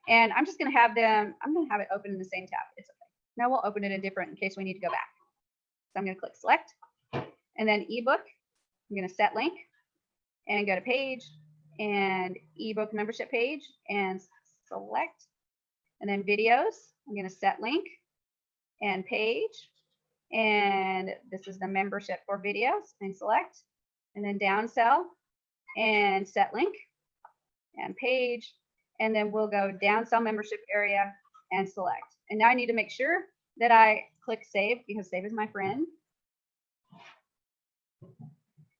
And I'm just going to have them, I'm going to have it open in the same tab. It's okay. Now we'll open it in different in case we need to go back. So I'm going to click select and then ebook. I'm going to set link and go to page and ebook membership page and select. And then videos, I'm going to set link and page. And this is the membership for videos and select. And then downsell and set link and page. And then we'll go downsell membership area and select. And now I need to make sure that I click save because save is my friend.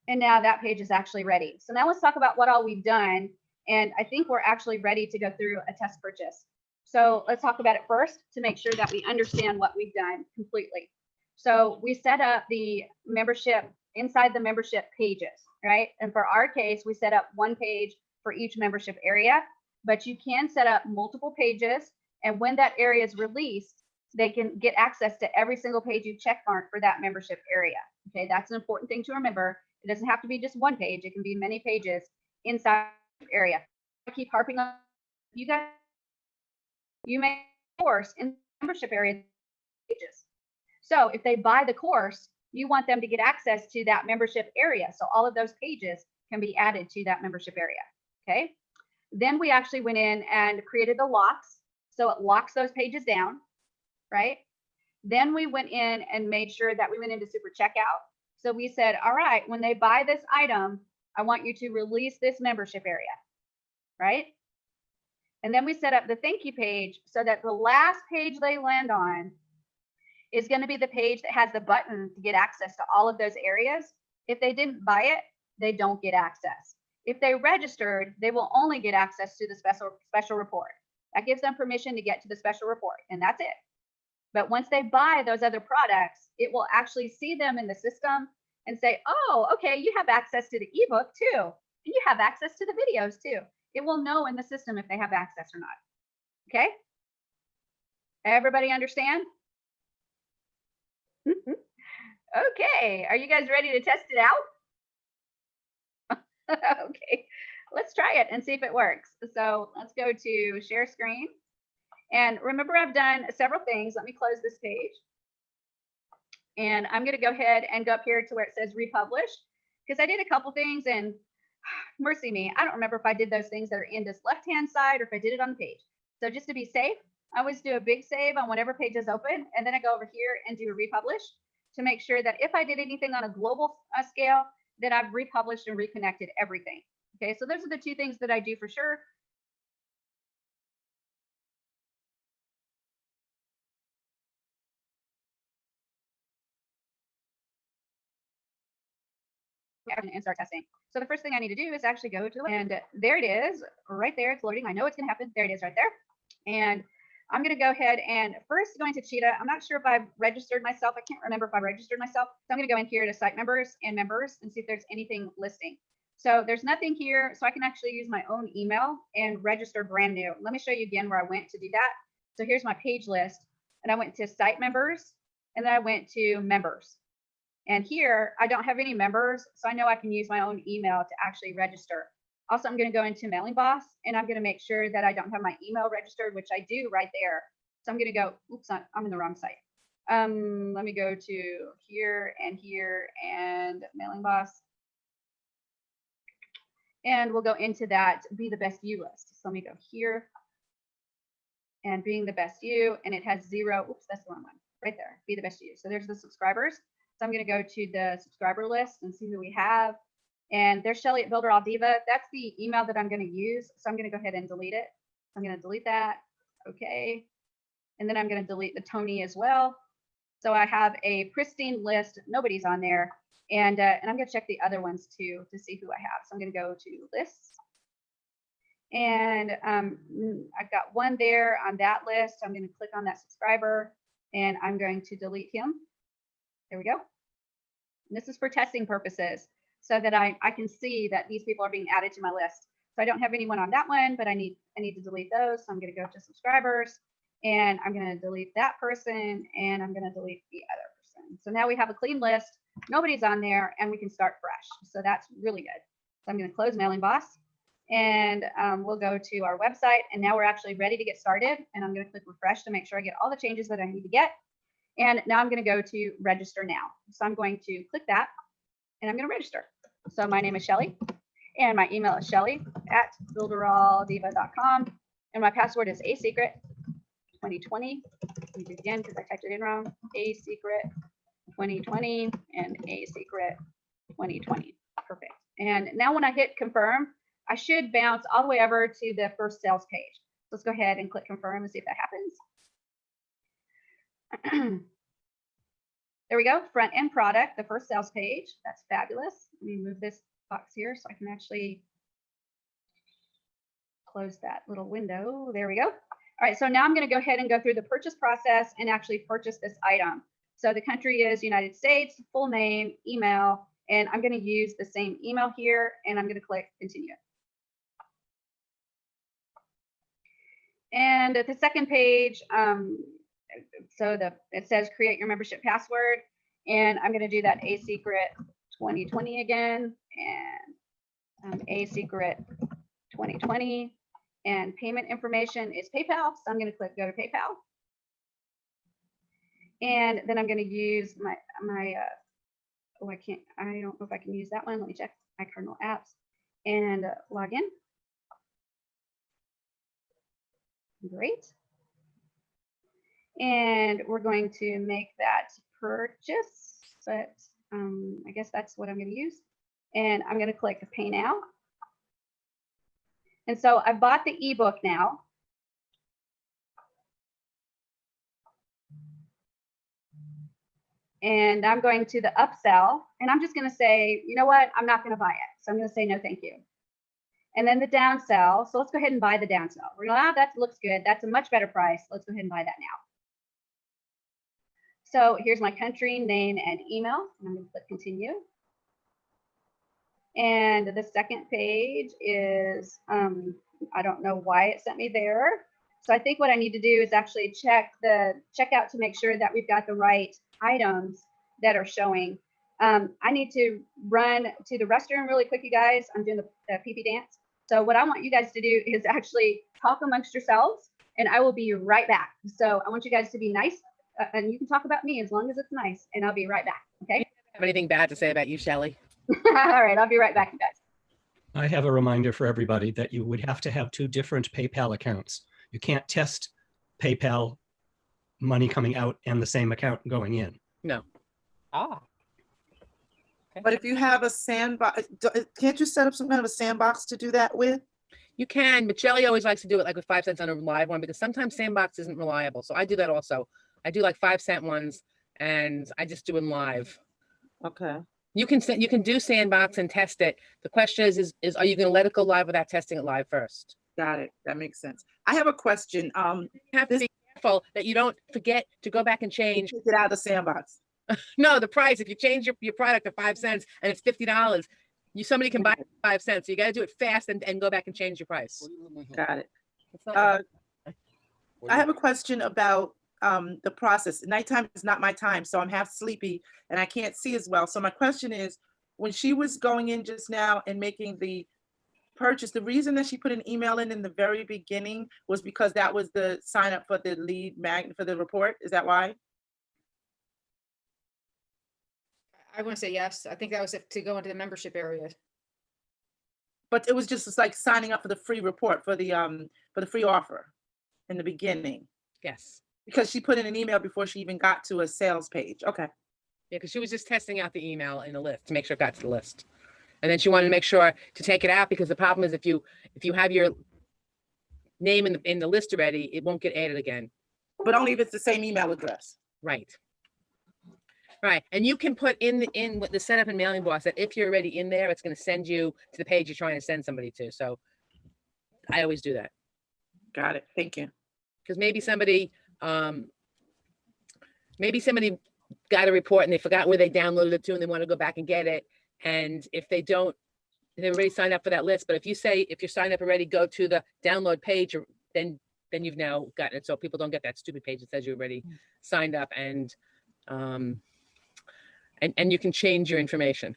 And now that page is actually ready. So now let's talk about what all we've done. And I think we're actually ready to go through a test purchase. So let's talk about it first to make sure that we understand what we've done completely. So we set up the membership inside the membership pages, right? And for our case, we set up 1 page for each membership area, but you can set up multiple pages. And when that area is released, they can get access to every single page you checkmark for that membership area. Okay, that's an important thing to remember. It doesn't have to be just 1 page. It can be many pages inside the area. I keep harping on you guys. You may course in membership area pages. So if they buy the course, you want them to get access to that membership area. So all of those pages can be added to that membership area. Okay. Then we actually went in and created the locks. So it locks those pages down, right? Then we went in and made sure that we went into super checkout. So we said, all right, when they buy this item, I want you to release this membership area, right? And then we set up the thank you page so that the last page they land on is going to be the page that has the button to get access to all of those areas. If they didn't buy it, they don't get access. If they registered, they will only get access to the special report. That gives them permission to get to the special report, and that's it. But once they buy those other products, it will actually see them in the system and say, oh, okay, you have access to the ebook too. And you have access to the videos too. It will know in the system if they have access or not. Okay? Everybody understand? Okay, are you guys ready to test it out? Okay, let's try it and see if it works. So let's go to share screen. And remember, I've done several things. Let me close this page. And I'm going to go ahead and go up here to where it says republish, because I did a couple things, and mercy me, I don't remember if I did those things that are in this left-hand side or if I did it on the page. So just to be safe, I always do a big save on whatever page is open, and then I go over here and do a republish to make sure that if I did anything on a global scale, that I've republished and reconnected everything. Okay, so those are the two things that I do for sure. And start testing. So the first thing I need to do is actually go to, and there it is right there. It's loading. I know it's going to happen. There it is right there. And I'm going to go ahead and first go into Cheetah. I'm not sure if I've registered myself. I can't remember if I registered myself. So I'm going to go in here to site members and members and see if there's anything listing. So there's nothing here. So I can actually use my own email and register brand new. Let me show you again where I went to do that. So here's my page list, and I went to site members, and then I went to members. And here, I don't have any members, so I know I can use my own email to actually register. Also, I'm going to go into Mailing Boss, and I'm going to make sure that I don't have my email registered, which I do right there. So I'm going to go, oops, I'm in the wrong site. Let me go to here and Mailing Boss. And we'll go into that Be the Best You list. So let me go here and Being the Best You, and it has 0. Oops, that's the wrong one. Right there, Be the Best You. So there's the subscribers. So I'm going to go to the subscriber list and see who we have. And there's Shelly at Builderall Diva. That's the email that I'm going to use. So I'm going to go ahead and delete it. I'm going to delete that. Okay. And then I'm going to delete the Tony as well. So I have a pristine list. Nobody's on there. And I'm going to check the other ones too to see who I have. So I'm going to go to lists. And I've got one there on that list. I'm going to click on that subscriber, and I'm going to delete him. There we go. And this is for testing purposes so that I can see that these people are being added to my list. So I don't have anyone on that one, but I need to delete those. So I'm going to go to subscribers, and I'm going to delete that person, and I'm going to delete the other person. So now we have a clean list. Nobody's on there, and we can start fresh. So that's really good. So I'm going to close Mailing Boss, and we'll go to our website, and now we're actually ready to get started. And I'm going to click refresh to make sure I get all the changes that I need to get. And now I'm going to go to register now. So I'm going to click that, and I'm going to register. So my name is Shelly, and my email is shelly@builderalldiva.com. And my password is asecret2020. Let me do it again because I typed it in wrong. asecret2020 and asecret2020. Perfect. And now when I hit confirm, I should bounce all the way over to the first sales page. Let's go ahead and click confirm and see if that happens. There we go, front end product, the first sales page. That's fabulous. Let me move this box here so I can actually close that little window. There we go. All right, so now I'm going to go ahead and go through the purchase process and actually purchase this item. So the country is United States, full name, email, and I'm going to use the same email here, and I'm going to click continue. And at the second page, it says create your membership password, and I'm going to do that asecret2020 again, and asecret2020, and payment information is PayPal, so I'm going to click go to PayPal, and then I'm going to use my I don't know if I can use that one. Let me check my Cardinal apps and log in. Great. And we're going to make that purchase, but I guess that's what I'm going to use. And I'm going to click Pay Now. And so I bought the ebook now. And I'm going to the upsell, and I'm just going to say, you know what, I'm not going to buy it. So I'm going to say no, thank you. And then the downsell. So let's go ahead and buy the downsell. We're going to, that looks good. That's a much better price. Let's go ahead and buy that now. So here's my country, name, and email. I'm going to click continue. And the second page is, I don't know why it sent me there. So I think what I need to do is actually check the checkout to make sure that we've got the right items that are showing. I need to run to the restroom really quick, you guys. I'm doing the pee-pee dance. So what I want you guys to do is actually talk amongst yourselves, and I will be right back. So I want you guys to be nice, and you can talk about me as long as it's nice, and I'll be right back. Okay? Have anything bad to say about you, Shelley? All right, I'll be right back, you guys. I have a reminder for everybody that you would have to have 2 different PayPal accounts. You can't test PayPal money coming out and the same account going in. No. Ah. But if you have a sandbox, can't you set up some kind of a sandbox to do that with? You can, but Shelley always likes to do it like with 5 cents on a live one, because sometimes Sandbox isn't reliable. So I do that also. I do like 5 cent ones, and I just do them live. Okay. You can do Sandbox and test it. The question is are you going to let it go live without testing it live first? Got it. That makes sense. I have a question. You have to be careful that you don't forget to go back and change. Take it out of the sandbox. No, the price. If you change your product to 5 cents and it's $50, somebody can buy it for 5 cents. So you got to do it fast and go back and change your price. Got it. It's not- I have a question about the process. Nighttime is not my time, so I'm half sleepy and I can't see as well. So my question is, when she was going in just now and making the purchase, the reason that she put an email in the very beginning was because that was the sign up for the lead magnet for the report. Is that why? I want to say yes. I think that was to go into the membership area. But it was just like signing up for the free report for the free offer in the beginning, Yes. because she put in an email before she even got to a sales page. Okay. Yeah, because she was just testing out the email in the list to make sure it got to the list. And then she wanted to make sure to take it out, because the problem is if you have your name in the list already, it won't get added again. But only if it's the same email address. Right. Right. And you can put in with the setup and mailing box that if you're already in there, it's going to send you to the page you're trying to send somebody to. So I always do that. Got it. Thank you. Because maybe somebody got a report and they forgot where they downloaded it to, and they want to go back and get it. And if they don't, they've already signed up for that list. But if you're signed up already, go to the download page, then you've now gotten it. So people don't get that stupid page that says you already signed up, and you can change your information.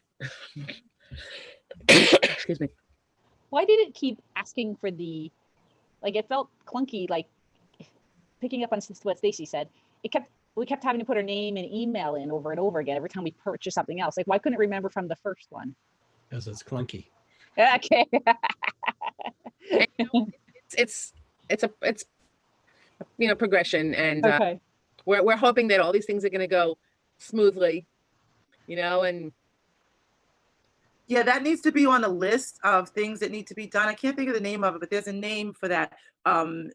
Excuse me. Why did it keep asking for it felt clunky, like picking up on what Stacy said. We kept having to put our name and email in over and over again every time we purchased something else. Like, why couldn't it remember from the first one? Because it's clunky. Okay. It's progression, and Okay. we're hoping that all these things are going to go smoothly, and Yeah, that needs to be on a list of things that need to be done. I can't think of the name of it, but there's a name for that in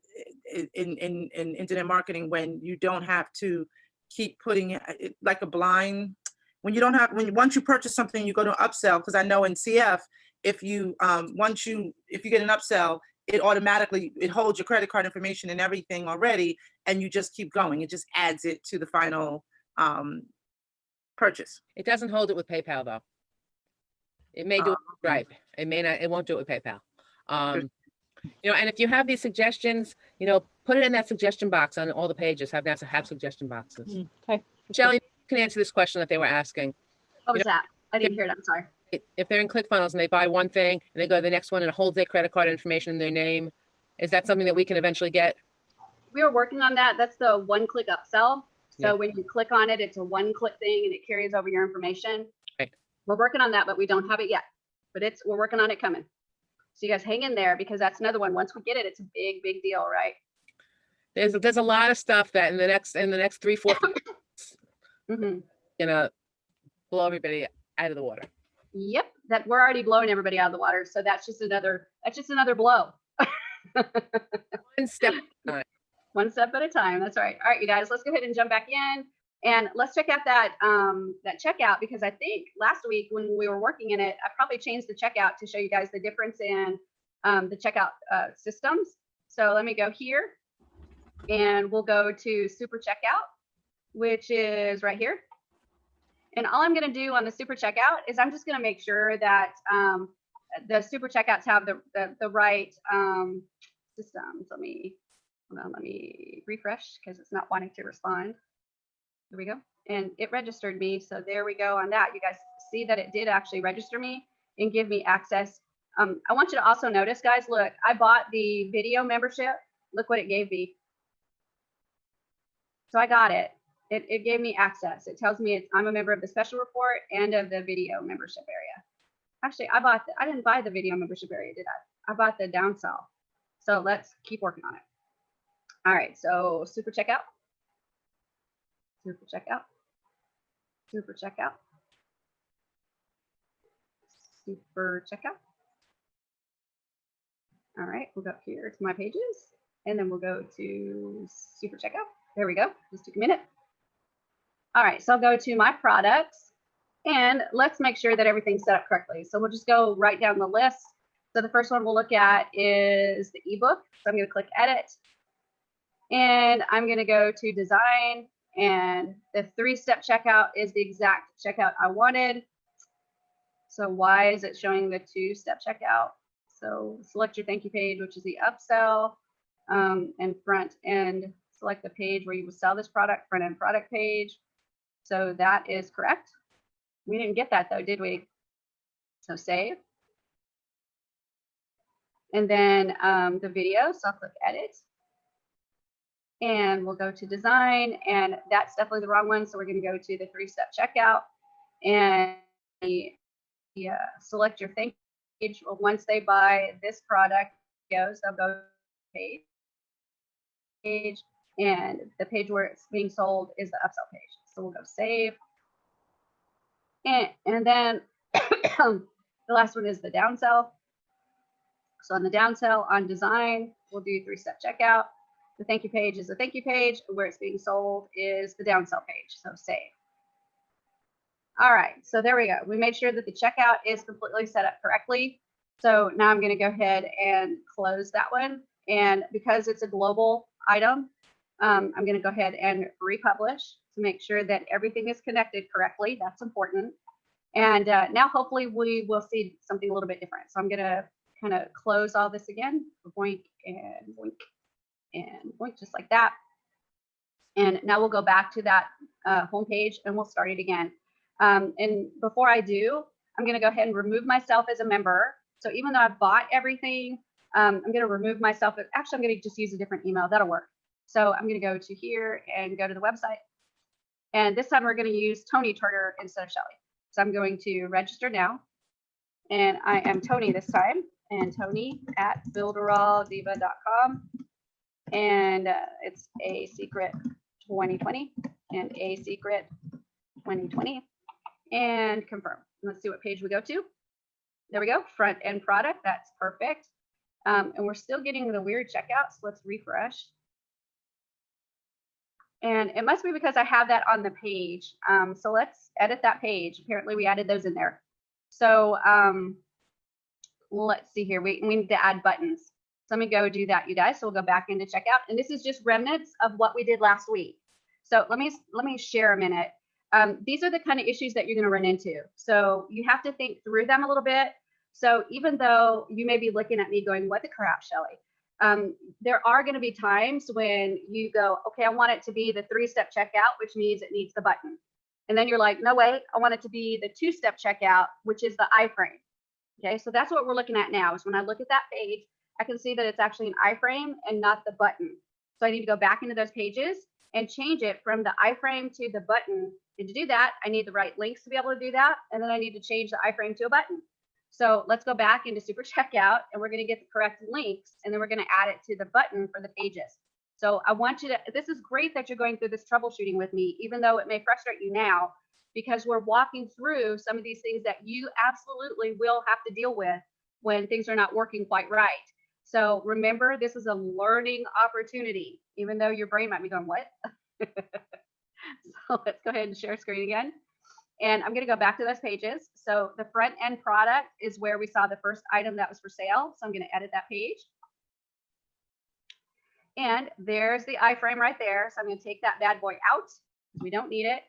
internet marketing, when you don't have to keep putting it like a blind, when you don't have, once you purchase something, you go to upsell. Because I know in CF, if you get an upsell, it automatically, it holds your credit card information and everything already, and you just keep going. It just adds it to the final purchase. it doesn't hold it with PayPal though. It may do it with Stripe. It may not. It won't do it with PayPal. And if you have these suggestions, put it in that suggestion box on all the pages. Have suggestion boxes. Okay. Shelley, you can answer this question that they were asking. What was that? I didn't hear it. I'm sorry. If they're in ClickFunnels and they buy one thing and they go to the next one and it holds their credit card information in their name, is that something that we can eventually get? We are working on that. That's the one-click upsell. So Yeah. when you click on it, it's a one-click thing and it carries over your information. Right. We're working on that, but we don't have it yet. But we're working on it coming. So you guys hang in there, because that's another one. Once we get it, it's a big, big deal, right? There's a lot of stuff that in the next 3-4 Mm-hmm. gonna blow everybody out of the water. Yep. that we're already blowing everybody out of the water. So that's just another blow. One step at a time. One step at a time. That's right. All right, you guys, let's go ahead and jump back in and let's check out that that checkout, because I think last week when we were working in it, I probably changed the checkout to show you guys the difference in the checkout systems. So let me go here and we'll go to super checkout, which is right here. And all I'm going to do on the super checkout is I'm just going to make sure that the super checkouts have the right systems. Let me refresh because it's not wanting to respond. There we go. And it registered me. So there we go on that. You guys see that it did actually register me and give me access. I want you to also notice, guys, look, I bought the video membership. Look what it gave me. So I got it. It gave me access. It tells me I'm a member of the special report and of the video membership area. Actually, I didn't buy the video membership area, did I? I bought the downsell. So let's keep working on it. All right, so super checkout. Super checkout. Super checkout. Super checkout. All right, we'll go up here to my pages and then we'll go to super checkout. There we go. Just took a minute. All right, so I'll go to my products and let's make sure that everything's set up correctly. So we'll just go right down the list. So the first one we'll look at is the ebook. So I'm going to click edit and I'm going to go to design, and the 3-step checkout is the exact checkout I wanted. So why is it showing the 2-step checkout? So select your thank you page, which is the upsell, and front end. Select the page where you will sell this product, front end product page. So that is correct. We didn't get that though, did we? So save. And then the video, so I'll click edit. And we'll go to design, and that's definitely the wrong one. So we're going to go to the 3-step checkout and select your thank you page. Well, once they buy this product, they'll go to the page, and the page where it's being sold is the upsell page. So we'll go save. And then the last one is the downsell. So on the downsell, on design, we'll do 3-step checkout. The thank you page is the thank you page. Where it's being sold is the downsell page. So save. All right, so there we go. We made sure that the checkout is completely set up correctly. So now I'm going to go ahead and close that one. And because it's a global item, I'm going to go ahead and republish to make sure that everything is connected correctly. That's important. And now hopefully we will see something a little bit different. So I'm going to kind of close all this again, boink and boink and boink, just like that. And now we'll go back to that home page and we'll start it again. And before I do, I'm going to go ahead and remove myself as a member. So even though I've bought everything, I'm going to remove myself. Actually, I'm going to just use a different email. That'll work. So I'm going to go to here and go to the website. And this time we're going to use Tony Turner instead of Shelly. So I'm going to register now. And I am Tony this time. And Tony at builderalldiva.com. And it's a secret 2020 and a secret 2020. And confirm. Let's see what page we go to. There we go. Front end product. That's perfect. And we're still getting the weird checkout. So let's refresh. And it must be because I have that on the page. So let's edit that page. Apparently we added those in there. So let's see here. We need to add buttons. So let me go do that, you guys. So we'll go back into checkout. And this is just remnants of what we did last week. So let me share a minute. These are the kind of issues that you're going to run into. So you have to think through them a little bit. So even though you may be looking at me going, what the crap, Shelly? There are going to be times when you go, okay, I want it to be the 3-step checkout, which means it needs the button. And then you're like, no, wait, I want it to be the 2-step checkout, which is the iframe. Okay, so that's what we're looking at now is when I look at that page, I can see that it's actually an iframe and not the button. So I need to go back into those pages and change it from the iframe to the button. And to do that, I need the right links to be able to do that. And then I need to change the iframe to a button. So let's go back into super checkout and we're going to get the correct links. And then we're going to add it to the button for the pages. So I want you to, this is great that you're going through this troubleshooting with me, even though it may frustrate you now, because we're walking through some of these things that you absolutely will have to deal with when things are not working quite right. So remember, this is a learning opportunity, even though your brain might be going, what? So let's go ahead and share screen again. And I'm going to go back to those pages. So the front end product is where we saw the first item that was for sale. So I'm going to edit that page. And there's the iframe right there. So I'm going to take that bad boy out because we don't need it.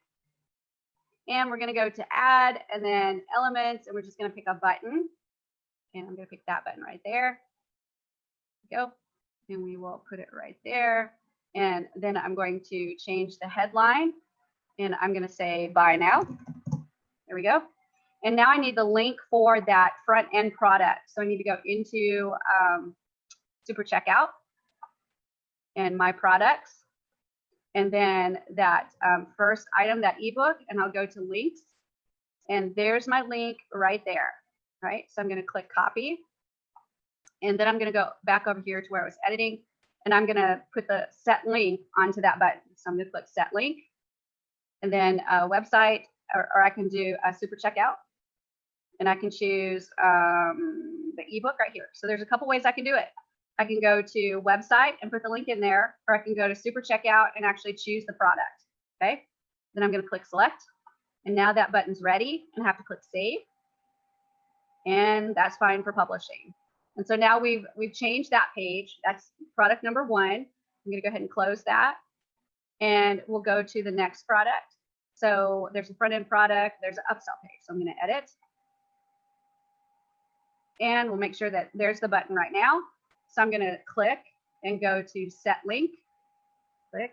And we're going to go to add and then elements, and we're just going to pick a button. And I'm going to pick that button right there. Go. And we will put it right there. And then I'm going to change the headline, and I'm going to say buy now. There we go. And now I need the link for that front end product. So I need to go into Super Checkout and my products. And then that first item, that ebook, and I'll go to links. And there's my link right there, right? So I'm going to click copy. And then I'm going to go back over here to where I was editing. And I'm going to put the set link onto that button. So I'm going to click set link. And then website, or I can do a super checkout. And I can choose the ebook right here. So there's a couple ways I can do it. I can go to website and put the link in there, or I can go to super checkout and actually choose the product. Okay. Then I'm going to click select. And now that button's ready, and I have to click save. And that's fine for publishing. And so now we've changed that page. That's product number 1. I'm going to go ahead and close that. And we'll go to the next product. So there's a front end product, there's an upsell page. So I'm going to edit. And we'll make sure that there's the button right now. So I'm going to click and go to set link. Click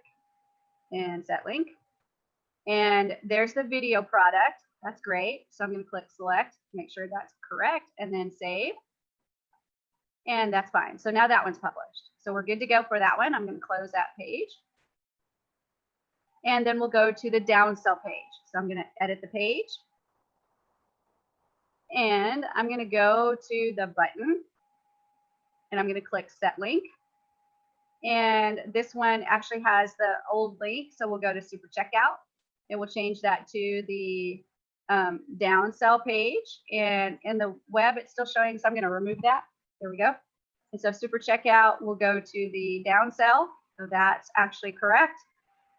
and set link. And there's the video product. That's great. So I'm going to click select, make sure that's correct, and then save. And that's fine. So now that one's published. So we're good to go for that one. I'm going to close that page. And then we'll go to the downsell page. So I'm going to edit the page. And I'm going to go to the button. And I'm going to click set link. And this one actually has the old link. So we'll go to super checkout. And we'll change that to the downsell page. And in the web, it's still showing. So I'm going to remove that. There we go. And so super checkout will go to the downsell. So that's actually correct.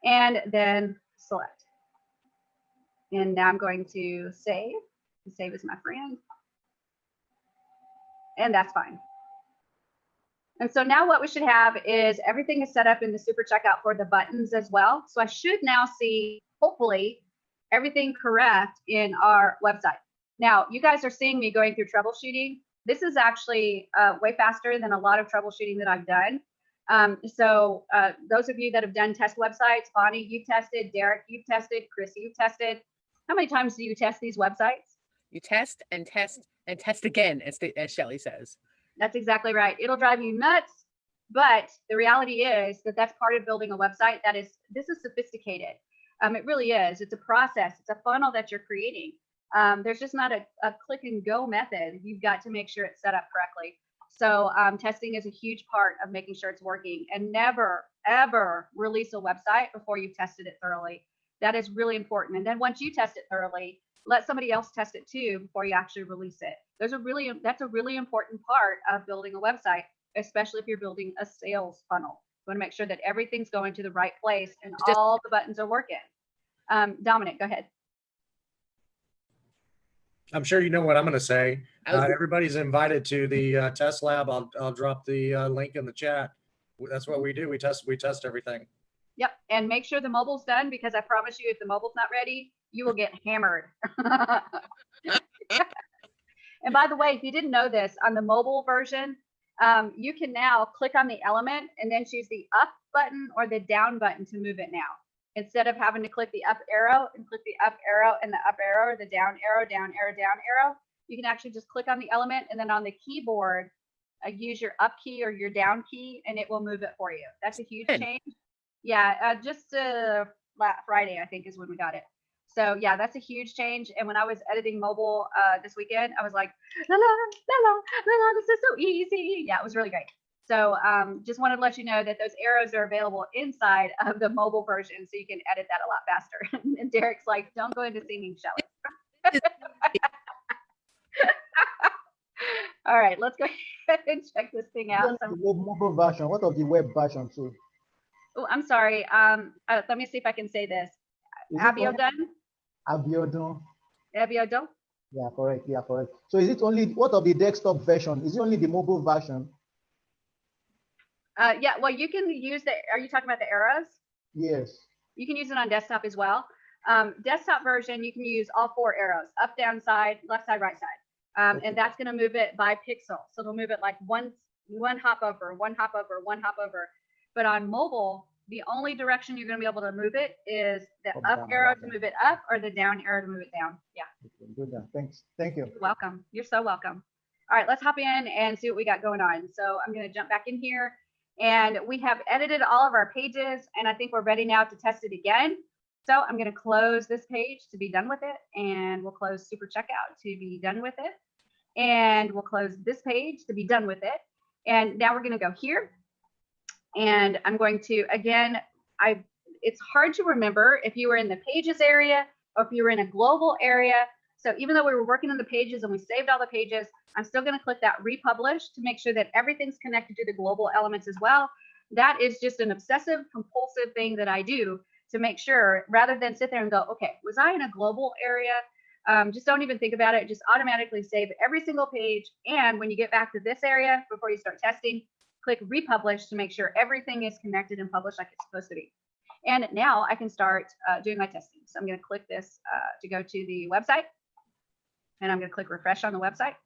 And then select. And now I'm going to save. Save as my friend. And that's fine. And so now what we should have is everything is set up in the super checkout for the buttons as well. So I should now see, hopefully, everything correct in our website. Now, you guys are seeing me going through troubleshooting. This is actually way faster than a lot of troubleshooting that I've done. Those of you that have done test websites, Bonnie, you've tested, Derek, you've tested, Chris, you've tested. How many times do you test these websites? You test and test and test again, as Shelley says. That's exactly right. It'll drive you nuts. But the reality is that that's part of building a website. This is sophisticated. It really is. It's a process. It's a funnel that you're creating. There's just not a click and go method. You've got to make sure it's set up correctly. So testing is a huge part of making sure it's working. And never, ever release a website before you've tested it thoroughly. That is really important. And then once you test it thoroughly, let somebody else test it too before you actually release it. That's a really important part of building a website, especially if you're building a sales funnel. You want to make sure that everything's going to the right place and all the buttons are working. Dominic, go ahead. I'm sure you know what I'm going to say. Everybody's invited to the test lab. I'll drop the link in the chat. That's what we do. We test everything. Yep. And make sure the mobile's done, because I promise you, if the mobile's not ready, you will get hammered. And by the way, if you didn't know this, on the mobile version, you can now click on the element and then choose the up button or the down button to move it now. Instead of having to click the up arrow and click the up arrow and the up arrow or the down arrow, down arrow, down arrow, you can actually just click on the element, and then on the keyboard, use your up key or your down key, and it will move it for you. That's a huge change. Yeah, just Friday, I think, is when we got it. So yeah, that's a huge change. And when I was editing mobile this weekend, I was like, la, la, la, la, la, la, this is so easy. Yeah, it was really great. So just wanted to let you know that those arrows are available inside of the mobile version, so you can edit that a lot faster. And Derek's like, don't go into singing, Shelley. All right, let's go ahead and check this thing out. The mobile version. What of the web version too? Oh, I'm sorry. Let me see if I can say this. Is it Abiodun? Abiodun. Abiodun? Yeah, correct. Yeah, correct. So is it only, what of the desktop version? Is it only the mobile version? Yeah, well, you can use the, are you talking about the arrows? Yes. You can use it on desktop as well. Desktop version, you can use all 4 arrows, up, down, side, left side, right side. And that's going to move it by pixel. So it'll move it like one hop over, one hop over, one hop over. But on mobile, the only direction you're going to be able to move it is the up arrow to move it up or the down arrow to move it down. Yeah. Good. Thanks. Thank you. You're welcome. You're so welcome. All right, let's hop in and see what we got going on. So I'm going to jump back in here, and we have edited all of our pages, and I think we're ready now to test it again. So I'm going to close this page to be done with it, and we'll close Super Checkout to be done with it, and we'll close this page to be done with it. And now we're going to go here, and I'm going to, again, it's hard to remember if you were in the pages area or if you were in a global area. So even though we were working on the pages and we saved all the pages, I'm still going to click that republish to make sure that everything's connected to the global elements as well. That is just an obsessive compulsive thing that I do to make sure, rather than sit there and go, okay, was I in a global area? Just don't even think about it. Just automatically save every single page. And when you get back to this area, before you start testing, click republish to make sure everything is connected and published like it's supposed to be. And now I can start doing my testing. So I'm going to click this to go to the website. And I'm going to click refresh on the website.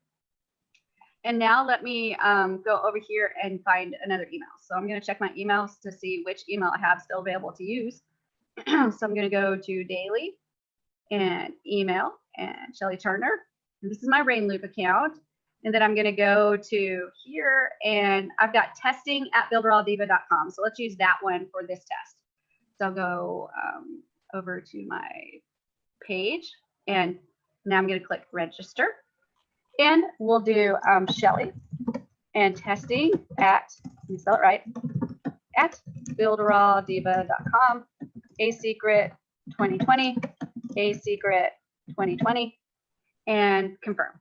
And now let me go over here and find another email. So I'm going to check my emails to see which email I have still available to use. So I'm going to go to daily and email and Shelley Turner. And this is my Rainloop account. And then I'm going to go to here, and I've got testing@builderalldiva.com. So let's use that one for this test. So I'll go over to my page, and now I'm going to click register, and we'll do Shelley and testing at, let me spell it right, at builderalldiva.com, a secret 2020, a secret 2020, and confirm.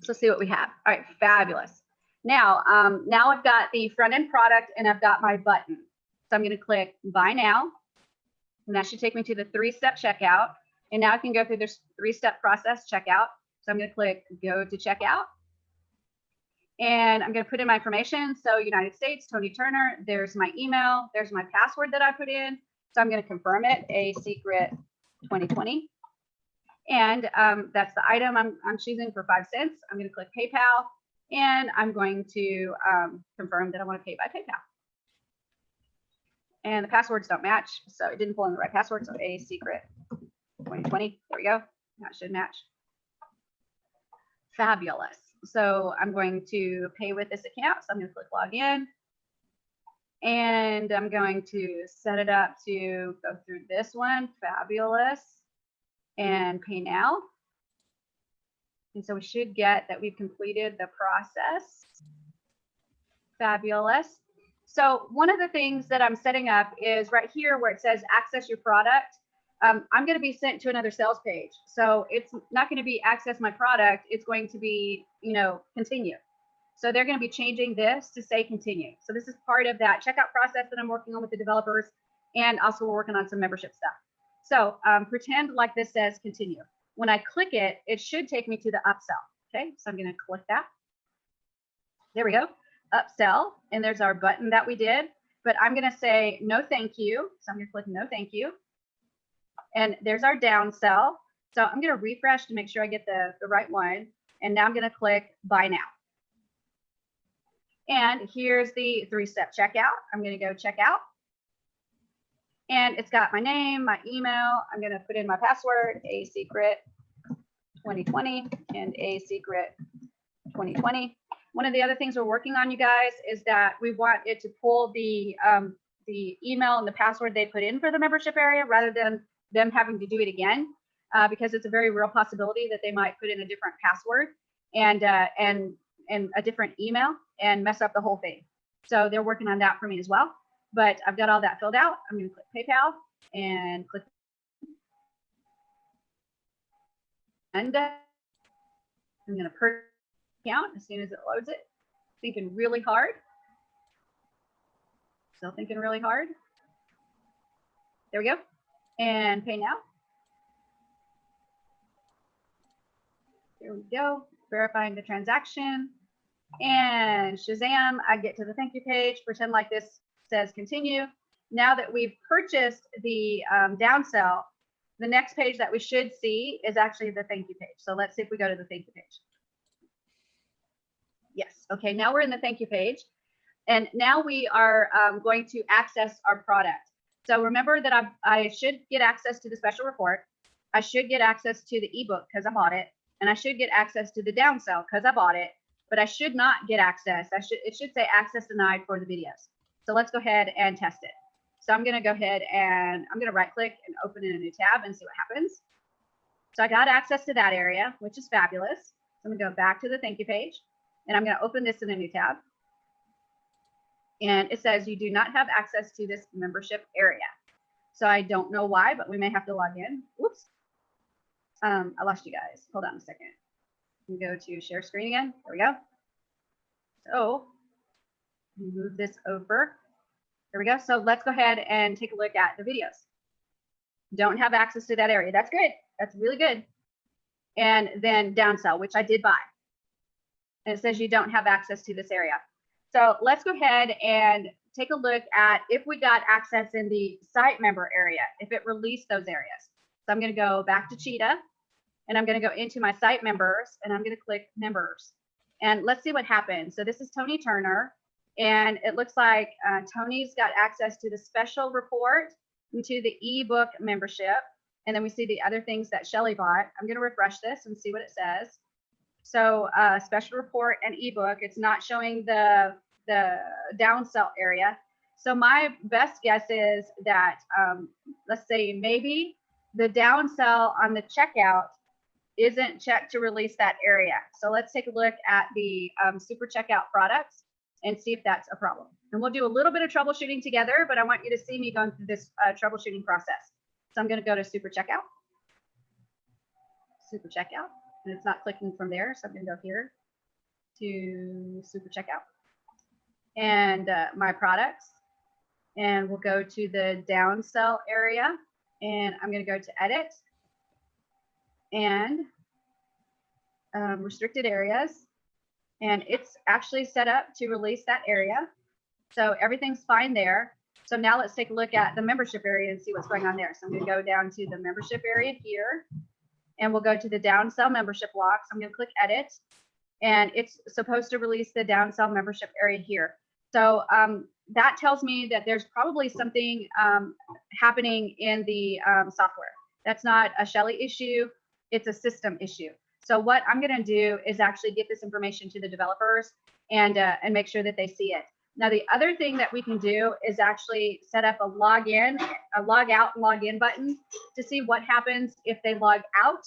So see what we have. All right, fabulous. Now, now I've got the front end product and I've got my button. So I'm going to click buy now, and that should take me to the 3-step checkout. And now I can go through this 3-step process checkout. So I'm going to click go to checkout, and I'm going to put in my information. So United States, Tony Turner, there's my email, there's my password that I put in. So I'm going to confirm it, a secret 2020. And that's the item I'm choosing for 5 cents. I'm going to click PayPal, and I'm going to confirm that I want to pay by PayPal. And the passwords don't match, so it didn't pull in the right password. So a secret 2020. There we go. That should match. Fabulous. So I'm going to pay with this account. So I'm going to click log in, and I'm going to set it up to go through this one. Fabulous. And pay now. And so we should get that we've completed the process. Fabulous. So one of the things that I'm setting up is right here where it says access your product. I'm going to be sent to another sales page. So it's not going to be access my product. It's going to be, continue. So they're going to be changing this to say continue. So this is part of that checkout process that I'm working on with the developers. And also we're working on some membership stuff. So pretend like this says continue. When I click it, it should take me to the upsell. Okay, so I'm going to click that. There we go, upsell. And there's our button that we did. But I'm going to say no thank you. So I'm going to click no thank you. And there's our downsell. So I'm going to refresh to make sure I get the right one. And now I'm going to click buy now. And here's the 3-step checkout. I'm going to go check out. And it's got my name, my email. I'm going to put in my password, a secret 2020 and a secret 2020. One of the other things we're working on, you guys, is that we want it to pull the email and the password they put in for the membership area rather than them having to do it again, because it's a very real possibility that they might put in a different password. And and a different email and mess up the whole thing. So they're working on that for me as well. But I've got all that filled out. I'm going to click PayPal and click. And I'm going to purchase account as soon as it loads it. Thinking really hard. Still thinking really hard. There we go. And pay now. There we go. Verifying the transaction. And Shazam, I get to the thank you page. Pretend like this says continue. Now that we've purchased the downsell, the next page that we should see is actually the thank you page. So let's see if we go to the thank you page. Yes. Okay. Now we're in the thank you page. And now we are going to access our product. So remember that I should get access to the special report. I should get access to the ebook because I bought it. And I should get access to the downsell because I bought it. But I should not get access. It should say access denied for the videos. So let's go ahead and test it. So I'm going to go ahead and I'm going to right click and open in a new tab and see what happens. So I got access to that area, which is fabulous. So I'm going to go back to the thank you page and I'm going to open this in a new tab. And it says you do not have access to this membership area. So I don't know why, but we may have to log in. Whoops. I lost you guys. Hold on a second. We go to share screen again. There we go. So move this over. There we go. So let's go ahead and take a look at the videos. Don't have access to that area. That's good. That's really good. And then downsell, which I did buy. And it says you don't have access to this area. So let's go ahead and take a look at if we got access in the site member area, if it released those areas. So I'm going to go back to Cheetah and I'm going to go into my site members and I'm going to click members. And let's see what happens. So this is Tony Turner. And it looks like Tony's got access to the special report and to the ebook membership. And then we see the other things that Shelly bought. I'm going to refresh this and see what it says. So special report and ebook, it's not showing the downsell area. So my best guess is that, let's say maybe the downsell on the checkout isn't checked to release that area. So let's take a look at the super checkout products and see if that's a problem. And we'll do a little bit of troubleshooting together, but I want you to see me going through this troubleshooting process. So I'm going to go to super checkout. Super checkout. And it's not clicking from there. So I'm going to go here to super checkout and my products. And we'll go to the downsell area and I'm going to go to edit and restricted areas. And it's actually set up to release that area. So everything's fine there. So now let's take a look at the membership area and see what's going on there. So I'm going to go down to the membership area here. And we'll go to the downsell membership blocks. I'm going to click edit. And it's supposed to release the downsell membership area here. So that tells me that there's probably something happening in the software. That's not a Shelly issue. It's a system issue. So what I'm going to do is actually get this information to the developers and make sure that they see it. Now, the other thing that we can do is actually set up a login, a log out and log in button to see what happens if they log out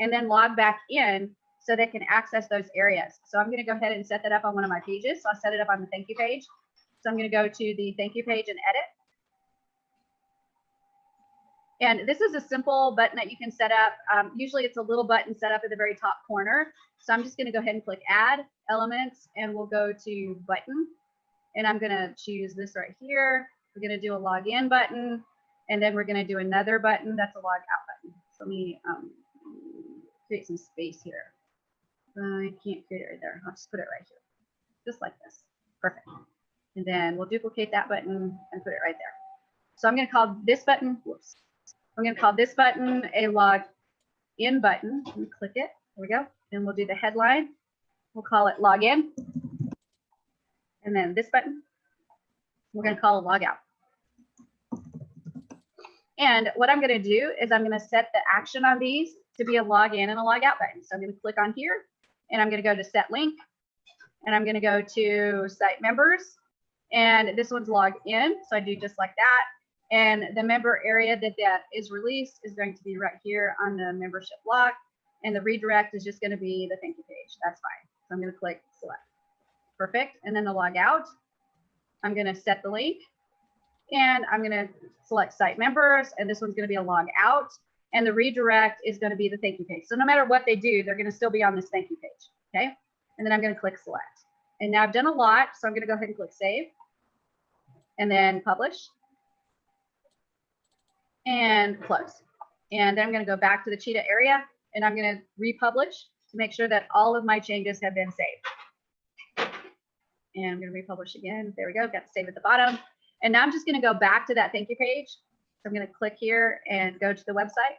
and then log back in so they can access those areas. So I'm going to go ahead and set that up on one of my pages. So I'll set it up on the thank you page. So I'm going to go to the thank you page and edit. And this is a simple button that you can set up. Usually it's a little button set up at the very top corner. So I'm just going to go ahead and click add elements and we'll go to button. And I'm going to choose this right here. We're going to do a login button. And then we're going to do another button that's a log out button. So let me create some space here. I can't create it right there. I'll just put it right here. Just like this. Perfect. And then we'll duplicate that button and put it right there. So I'm going to call this button, whoops. I'm going to call this button a log in button. And click it. There we go. And we'll do the headline. We'll call it login. And then this button, we're going to call it log out. And what I'm going to do is I'm going to set the action on these to be a login and a log out button. So I'm going to click on here and I'm going to go to set link and I'm going to go to site members. And this one's log in. So I do just like that. And the member area that is released is going to be right here on the membership block. And the redirect is just going to be the thank you page. That's fine. So I'm going to click select. Perfect. And then the log out. I'm going to set the link and I'm going to select site members. And this one's going to be a log out. And the redirect is going to be the thank you page. So no matter what they do, they're going to still be on this thank you page. Okay. And then I'm going to click select. And now I've done a lot. So I'm going to go ahead and click save and then publish and close. And then I'm going to go back to the Cheetah area and I'm going to republish to make sure that all of my changes have been saved. And I'm going to republish again. There we go. Got to save at the bottom. And now I'm just going to go back to that thank you page. So I'm going to click here and go to the website.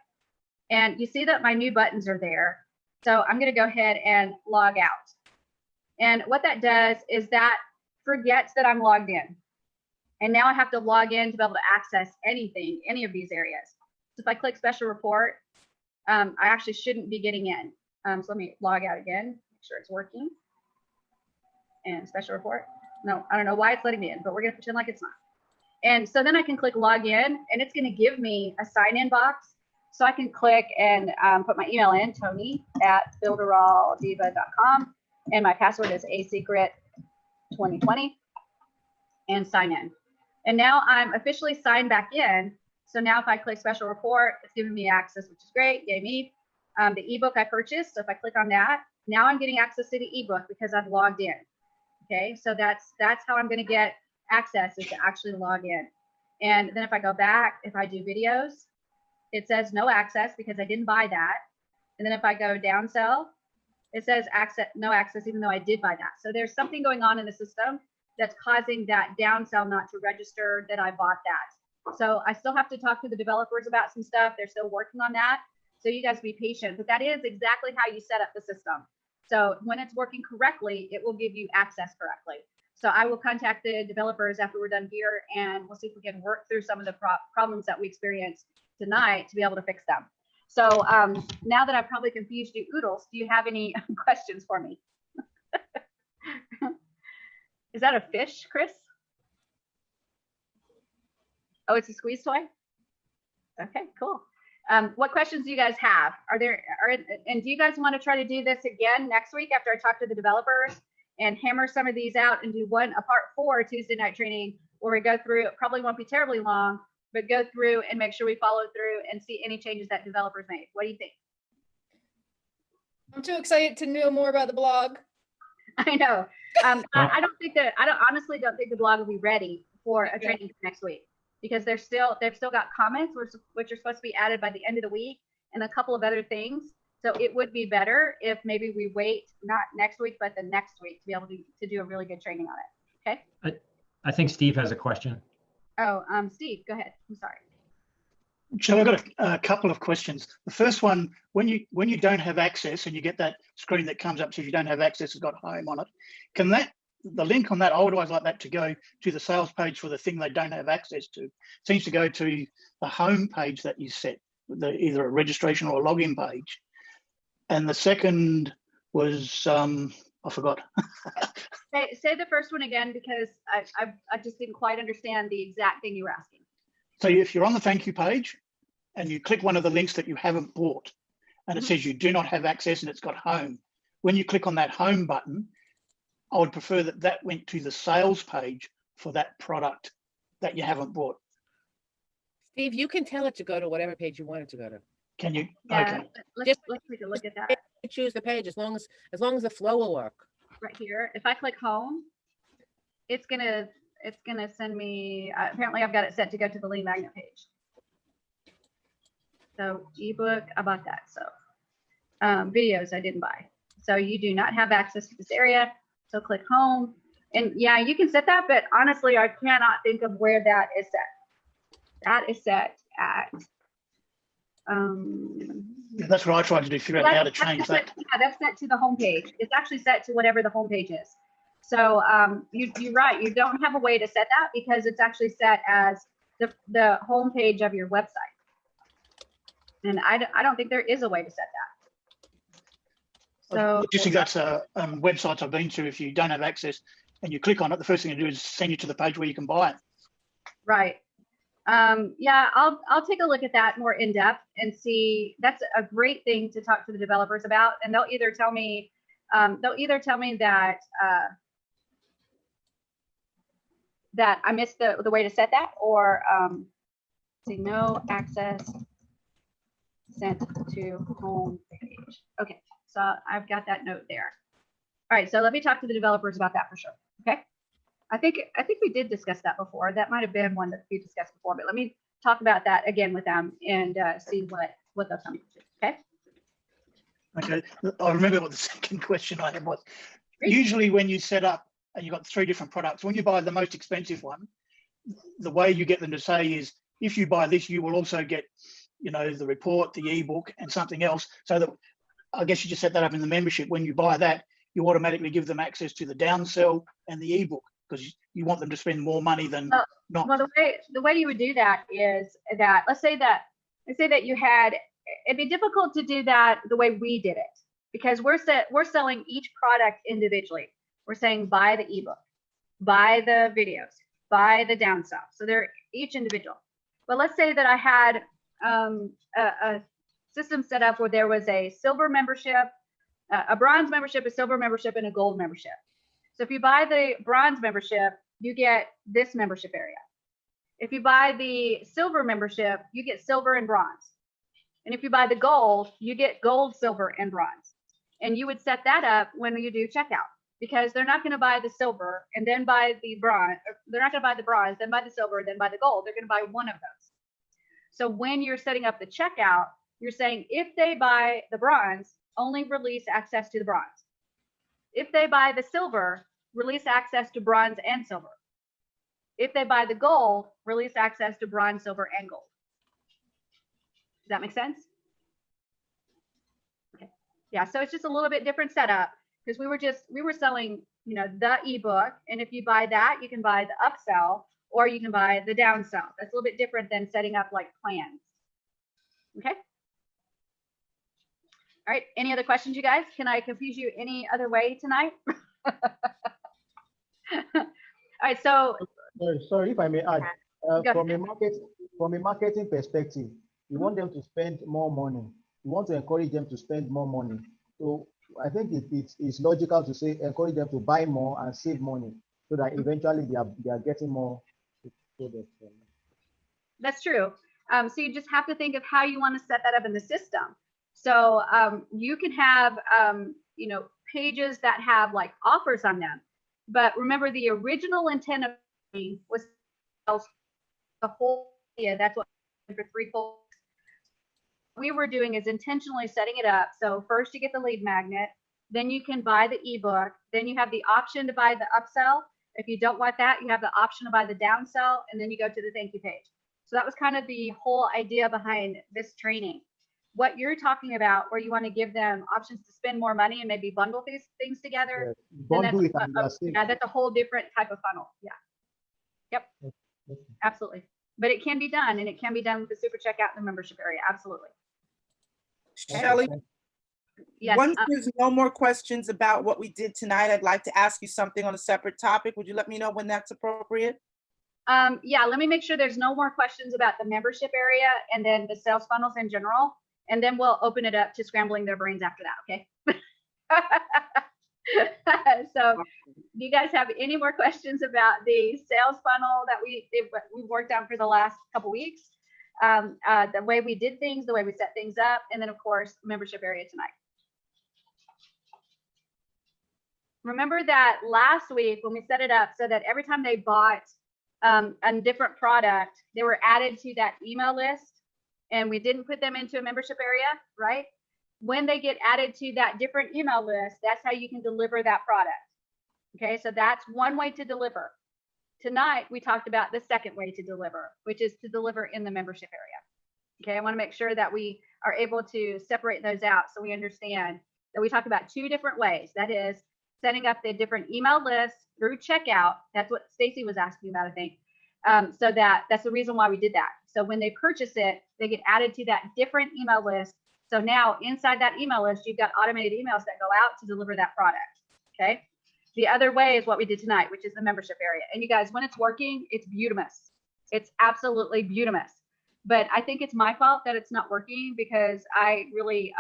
And you see that my new buttons are there. So I'm going to go ahead and log out. And what that does is that forgets that I'm logged in. And now I have to log in to be able to access anything, any of these areas. So if I click special report, I actually shouldn't be getting in. So let me log out again, make sure it's working. And special report. No, I don't know why it's letting me in, but we're going to pretend like it's not. And so then I can click log in and it's going to give me a sign in box. So I can click and put my email in, tony@builderalldiva.com. And my password is asecret2020 and sign in. And now I'm officially signed back in. So now if I click special report, it's giving me access, which is great. Yay me. The ebook I purchased. So if I click on that, now I'm getting access to the ebook because I've logged in. Okay, so that's how I'm going to get access, is to actually log in. And then if I go back, if I do videos, it says no access because I didn't buy that. And then if I go down sell, it says access, no access, even though I did buy that. So there's something going on in the system that's causing that downsell not to register that I bought that. So I still have to talk to the developers about some stuff. They're still working on that. So you guys be patient, but that is exactly how you set up the system. So when it's working correctly, it will give you access correctly. So I will contact the developers after we're done here and we'll see if we can work through some of the problems that we experienced tonight to be able to fix them. So now that I've probably confused you oodles, do you have any questions for me? Is that a fish, Chris? Oh, it's a squeeze toy? Okay, cool. What questions do you guys have? And do you guys want to try to do this again next week after I talk to the developers and hammer some of these out and do a part 4 Tuesday night training where we go through, it probably won't be terribly long, but go through and make sure we follow through and see any changes that developers made. What do you think? I'm too excited to know more about the blog. I know. I honestly don't think the blog will be ready for a training next week because they've still got comments which are supposed to be added by the end of the week and a couple of other things. So it would be better if maybe we wait, not next week, but the next week to be able to do a really good training on it. Okay. I think Steve has a question. Oh, Steve, go ahead. I'm sorry. Shall I got a couple of questions. The first one, when you don't have access and you get that screen that comes up, so if you don't have access, it's got home on it. Can the link on that, I would always like that to go to the sales page for the thing they don't have access to. It seems to go to the home page that you set, either a registration or a login page. And the second was, I forgot. Say the first one again, because I just didn't quite understand the exact thing you were asking. So if you're on the thank you page and you click one of the links that you haven't bought and it says you do not have access and it's got home, when you click on that home button, I would prefer that went to the sales page for that product that you haven't bought. Steve, you can tell it to go to whatever page you want it to go to. Can you? Yeah, okay. let's take a look at that. Choose the page as long as the flow will work. Right here, if I click home, it's gonna send me, apparently I've got it set to go to the lead magnet page. So ebook, I bought that. So videos I didn't buy. So you do not have access to this area. So click home. And yeah, you can set that, but honestly, I cannot think of where that is set. That is set at, Yeah, that's what I tried to do, figure out how to change that. Yeah, that's set to the home page. It's actually set to whatever the home page is. So you're right. You don't have a way to set that because it's actually set as the home page of your website. And I don't think there is a way to set that. So I just think that's websites I've been to. If you don't have access and you click on it, the first thing to do is send you to the page where you can buy it. Right. Yeah, I'll take a look at that more in depth and see. That's a great thing to talk to the developers about. And they'll either tell me they'll either tell me that that I missed the way to set that, or say no access sent to home page. Okay, so I've got that note there. All right, so let me talk to the developers about that for sure. Okay, I think we did discuss that before. That might have been one that we discussed before, but let me talk about that again with them and see what they'll tell me. Okay. Okay, I remember what the second question I had was. Usually when you set up and you've got 3 different products, when you buy the most expensive one, the way you get them to say is, if you buy this, you will also get, you know, the report, the ebook, and something else. So that, I guess you just set that up in the membership. When you buy that, you automatically give them access to the downsell and the ebook, because you want them to spend more money than not. Well, the way you would do that is that let's say that you had, it'd be difficult to do that the way we did it, because we're selling each product individually. We're saying buy the ebook, buy the videos, buy the downsell. So they're each individual. But let's say that I had a system set up where there was a silver membership, a bronze membership, a silver membership, and a gold membership. So if you buy the bronze membership, you get this membership area. If you buy the silver membership, you get silver and bronze. And if you buy the gold, you get gold, silver, and bronze. And you would set that up when you do checkout, because they're not going to buy the silver and then buy the bronze. They're not going to buy the bronze, then buy the silver, then buy the gold. They're going to buy one of those. So when you're setting up the checkout, you're saying if they buy the bronze, only release access to the bronze. If they buy the silver, release access to bronze and silver. If they buy the gold, release access to bronze, silver, and gold. Does that make sense? Okay. Yeah, so it's just a little bit different setup, because we were selling, you know, the ebook, and if you buy that, you can buy the upsell or you can buy the downsell. That's a little bit different than setting up like plans. Okay. All right, any other questions, you guys? Can I confuse you any other way tonight? All right, so sorry if I may add, Go from ahead. a marketing perspective, you want them to spend more money. You want to encourage them to spend more money. So I think it's logical to say encourage them to buy more and save money, so that eventually they are getting more products. That's true. So you just have to think of how you want to set that up in the system. So you can have, you know, pages that have like offers on them. But remember, the original intent of it was the whole idea. That's what for 3 full. What we were doing is intentionally setting it up. So first you get the lead magnet, then you can buy the ebook, then you have the option to buy the upsell. If you don't want that, you have the option to buy the downsell, and then you go to the thank you page. So that was kind of the whole idea behind this training. What you're talking about, where you want to give them options to spend more money and maybe bundle these things together, then that's a whole different type of funnel. Yeah. Yep. Absolutely. But it can be done, and it can be done with the super checkout in the membership area. Absolutely. Shelley, yes, once there's no more questions about what we did tonight, I'd like to ask you something on a separate topic. Would you let me know when that's appropriate? Yeah, let me make sure there's no more questions about the membership area and then the sales funnels in general. And then we'll open it up to scrambling their brains after that, okay? So do you guys have any more questions about the sales funnel that we worked on for the last couple weeks? The way we did things, the way we set things up, and then of course, membership area tonight. Remember that last week when we set it up so that every time they bought a different product, they were added to that email list, and we didn't put them into a membership area, right? When they get added to that different email list, that's how you can deliver that product. Okay, so that's one way to deliver. Tonight, we talked about the second way to deliver, which is to deliver in the membership area. Okay, I want to make sure that we are able to separate those out so we understand that we talked about 2 different ways. That is setting up the different email lists through checkout. That's what Stacy was asking about, I think. So that's the reason why we did that. So when they purchase it, they get added to that different email list. So now inside that email list, you've got automated emails that go out to deliver that product. Okay. The other way is what we did tonight, which is the membership area. And you guys, when it's working, it's beautiful. It's absolutely beautiful. But I think it's my fault that it's not working, because I really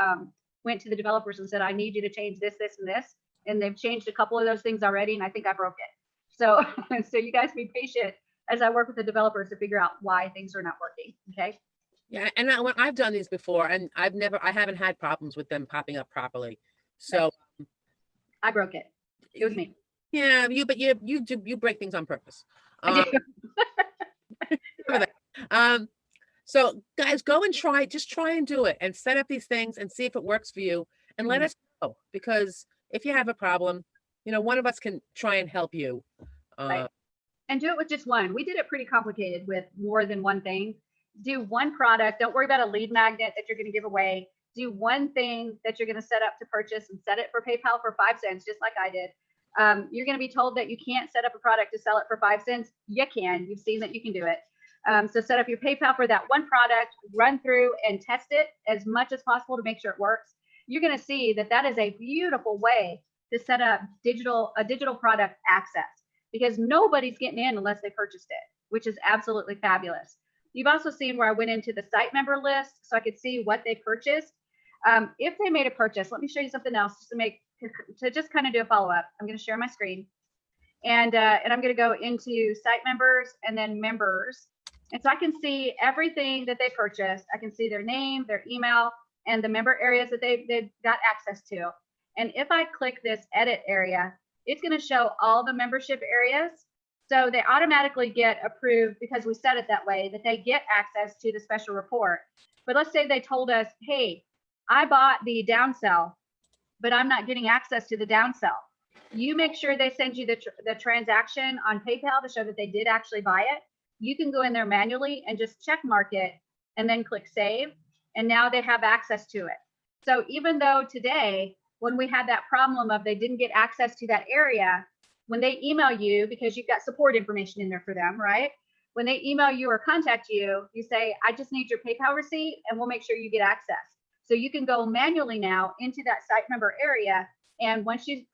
went to the developers and said, I need you to change this, this, and this. And they've changed a couple of those things already, and I think I broke it. So, so you guys be patient as I work with the developers to figure out why things are not working. Okay. Yeah, and when I've done these before, and I haven't had problems with them popping up properly. So I broke it. It was me. Yeah, you break things on purpose. I do. Remember that. So guys, go and just try and do it and set up these things and see if it works for you, and let us know, because if you have a problem, one of us can try and help you. Right. And do it with just one. We did it pretty complicated with more than one thing. Do one product. Don't worry about a lead magnet that you're going to give away. Do one thing that you're going to set up to purchase and set it for PayPal for 5 cents, just like I did. You're going to be told that you can't set up a product to sell it for 5 cents. You can. You've seen that you can do it. So set up your PayPal for that one product, run through and test it as much as possible to make sure it works. You're going to see that that is a beautiful way to set up a digital product access, because nobody's getting in unless they purchased it, which is absolutely fabulous. You've also seen where I went into the site member list so I could see what they purchased. If they made a purchase, let me show you something else to just kind of do a follow-up. I'm going to share my screen, and I'm going to go into site members and then members. And so I can see everything that they purchased. I can see their name, their email, and the member areas that they've got access to. And if I click this edit area, it's going to show all the membership areas. So they automatically get approved because we set it that way, that they get access to the special report. But let's say they told us, hey, I bought the downsell, but I'm not getting access to the downsell. You make sure they send you the transaction on PayPal to show that they did actually buy it. You can go in there manually and just check mark it and then click save. And now they have access to it. So even though today, when we had that problem of they didn't get access to that area, when they email you, because you've got support information in there for them, right? When they email you or contact you, you say, I just need your PayPal receipt and we'll make sure you get access. So you can go manually now into that site member area. And once you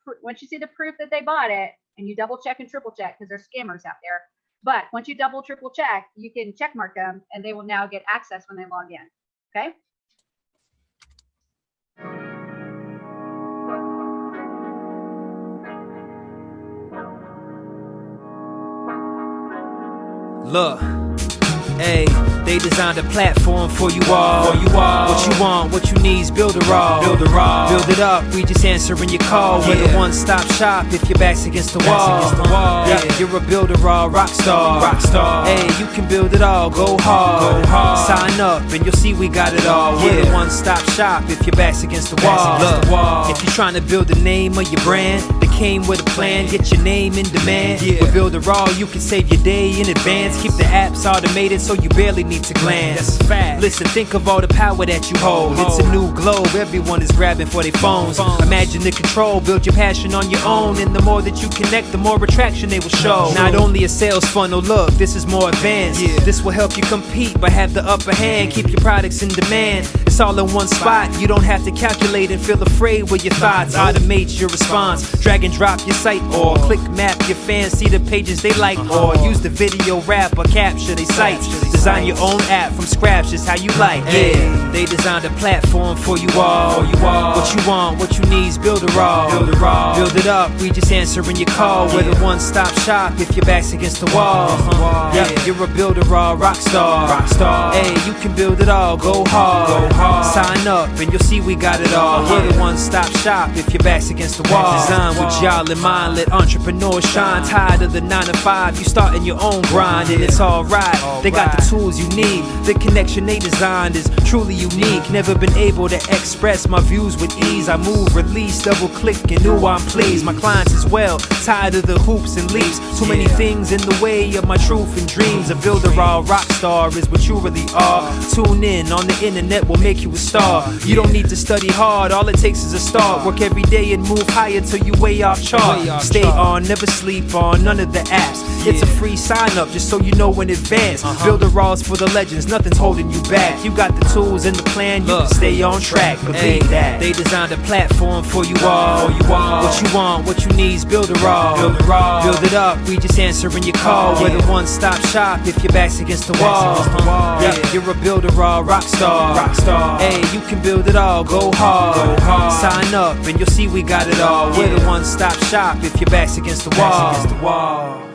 see the proof that they bought it, and you double check and triple check, because there's scammers out there. But once you double, triple check, you can check mark them and they will now get access when they log in. Okay. Look, hey, they designed a platform for you all. What you want, what you need is Builderall. Build it up, we just answering your call. We're the one-stop shop if your back's against the wall. Yeah, you're a Builderall rock star. Hey, you can build it all, go hard. Sign up and you'll see we got it all. We're the one-stop shop if your back's against the wall. Look, if you're trying to build the name of your brand, came with a plan, get your name in demand. With Builderall, you can save your day in advance. Keep the apps automated so you barely need to glance. Listen, think of all the power that you hold. It's a new globe, everyone is grabbing for their phones. Imagine the control, build your passion on your own. And the more that you connect, the more attraction they will show. Not only a sales funnel, look, this is more advanced. This will help you compete, but have the upper hand. Keep your products in demand. It's all in one spot. You don't have to calculate and feel afraid with your thoughts. Automate your response. Drag and drop your site, or click map your fans, see the pages they like, or use the video wrap or capture their sites. Design your own app from scratch, just how you like. Yeah, they designed a platform for you all. What you want, what you need is Builderall. Build it up, we just answering your call. We're the one-stop shop if your back's against the wall. Yeah, you're a Builderall rock star. Hey, you can build it all, go hard. Sign up and you'll see we got it all. We're the one-stop shop if your back's against the wall. Design with y'all in mind, let entrepreneurs shine. Tired of the 9 to 5, you starting your own grind, and it's alright. They got the tools you need. The connection they designed is truly unique. Never been able to express my views with ease. I move, release, double click, and ooh, I'm pleased. My clients as well, tired of the hoops and leaps. Too many things in the way of my truth and dreams. A Builderall rock star is what you really are. Tune in on the internet will make you a star. You don't need to study hard, all it takes is a start. Work every day and move higher till you way off chart. Stay on, never sleep on none of the apps. It's a free sign up just so you know in advance. Builderall's for the legends, nothing's holding you back. You got the tools and the plan, you can stay on track. Believe that. They designed a platform for you all. What you want, what you need is Builderall. Build it up, we just answering your call. We're the one-stop shop if your back's against the wall. Yeah, you're a Builderall rock star. Hey, you can build it all, go hard. Sign up and you'll see we got it all. We're the one-stop shop if your back's against the wall.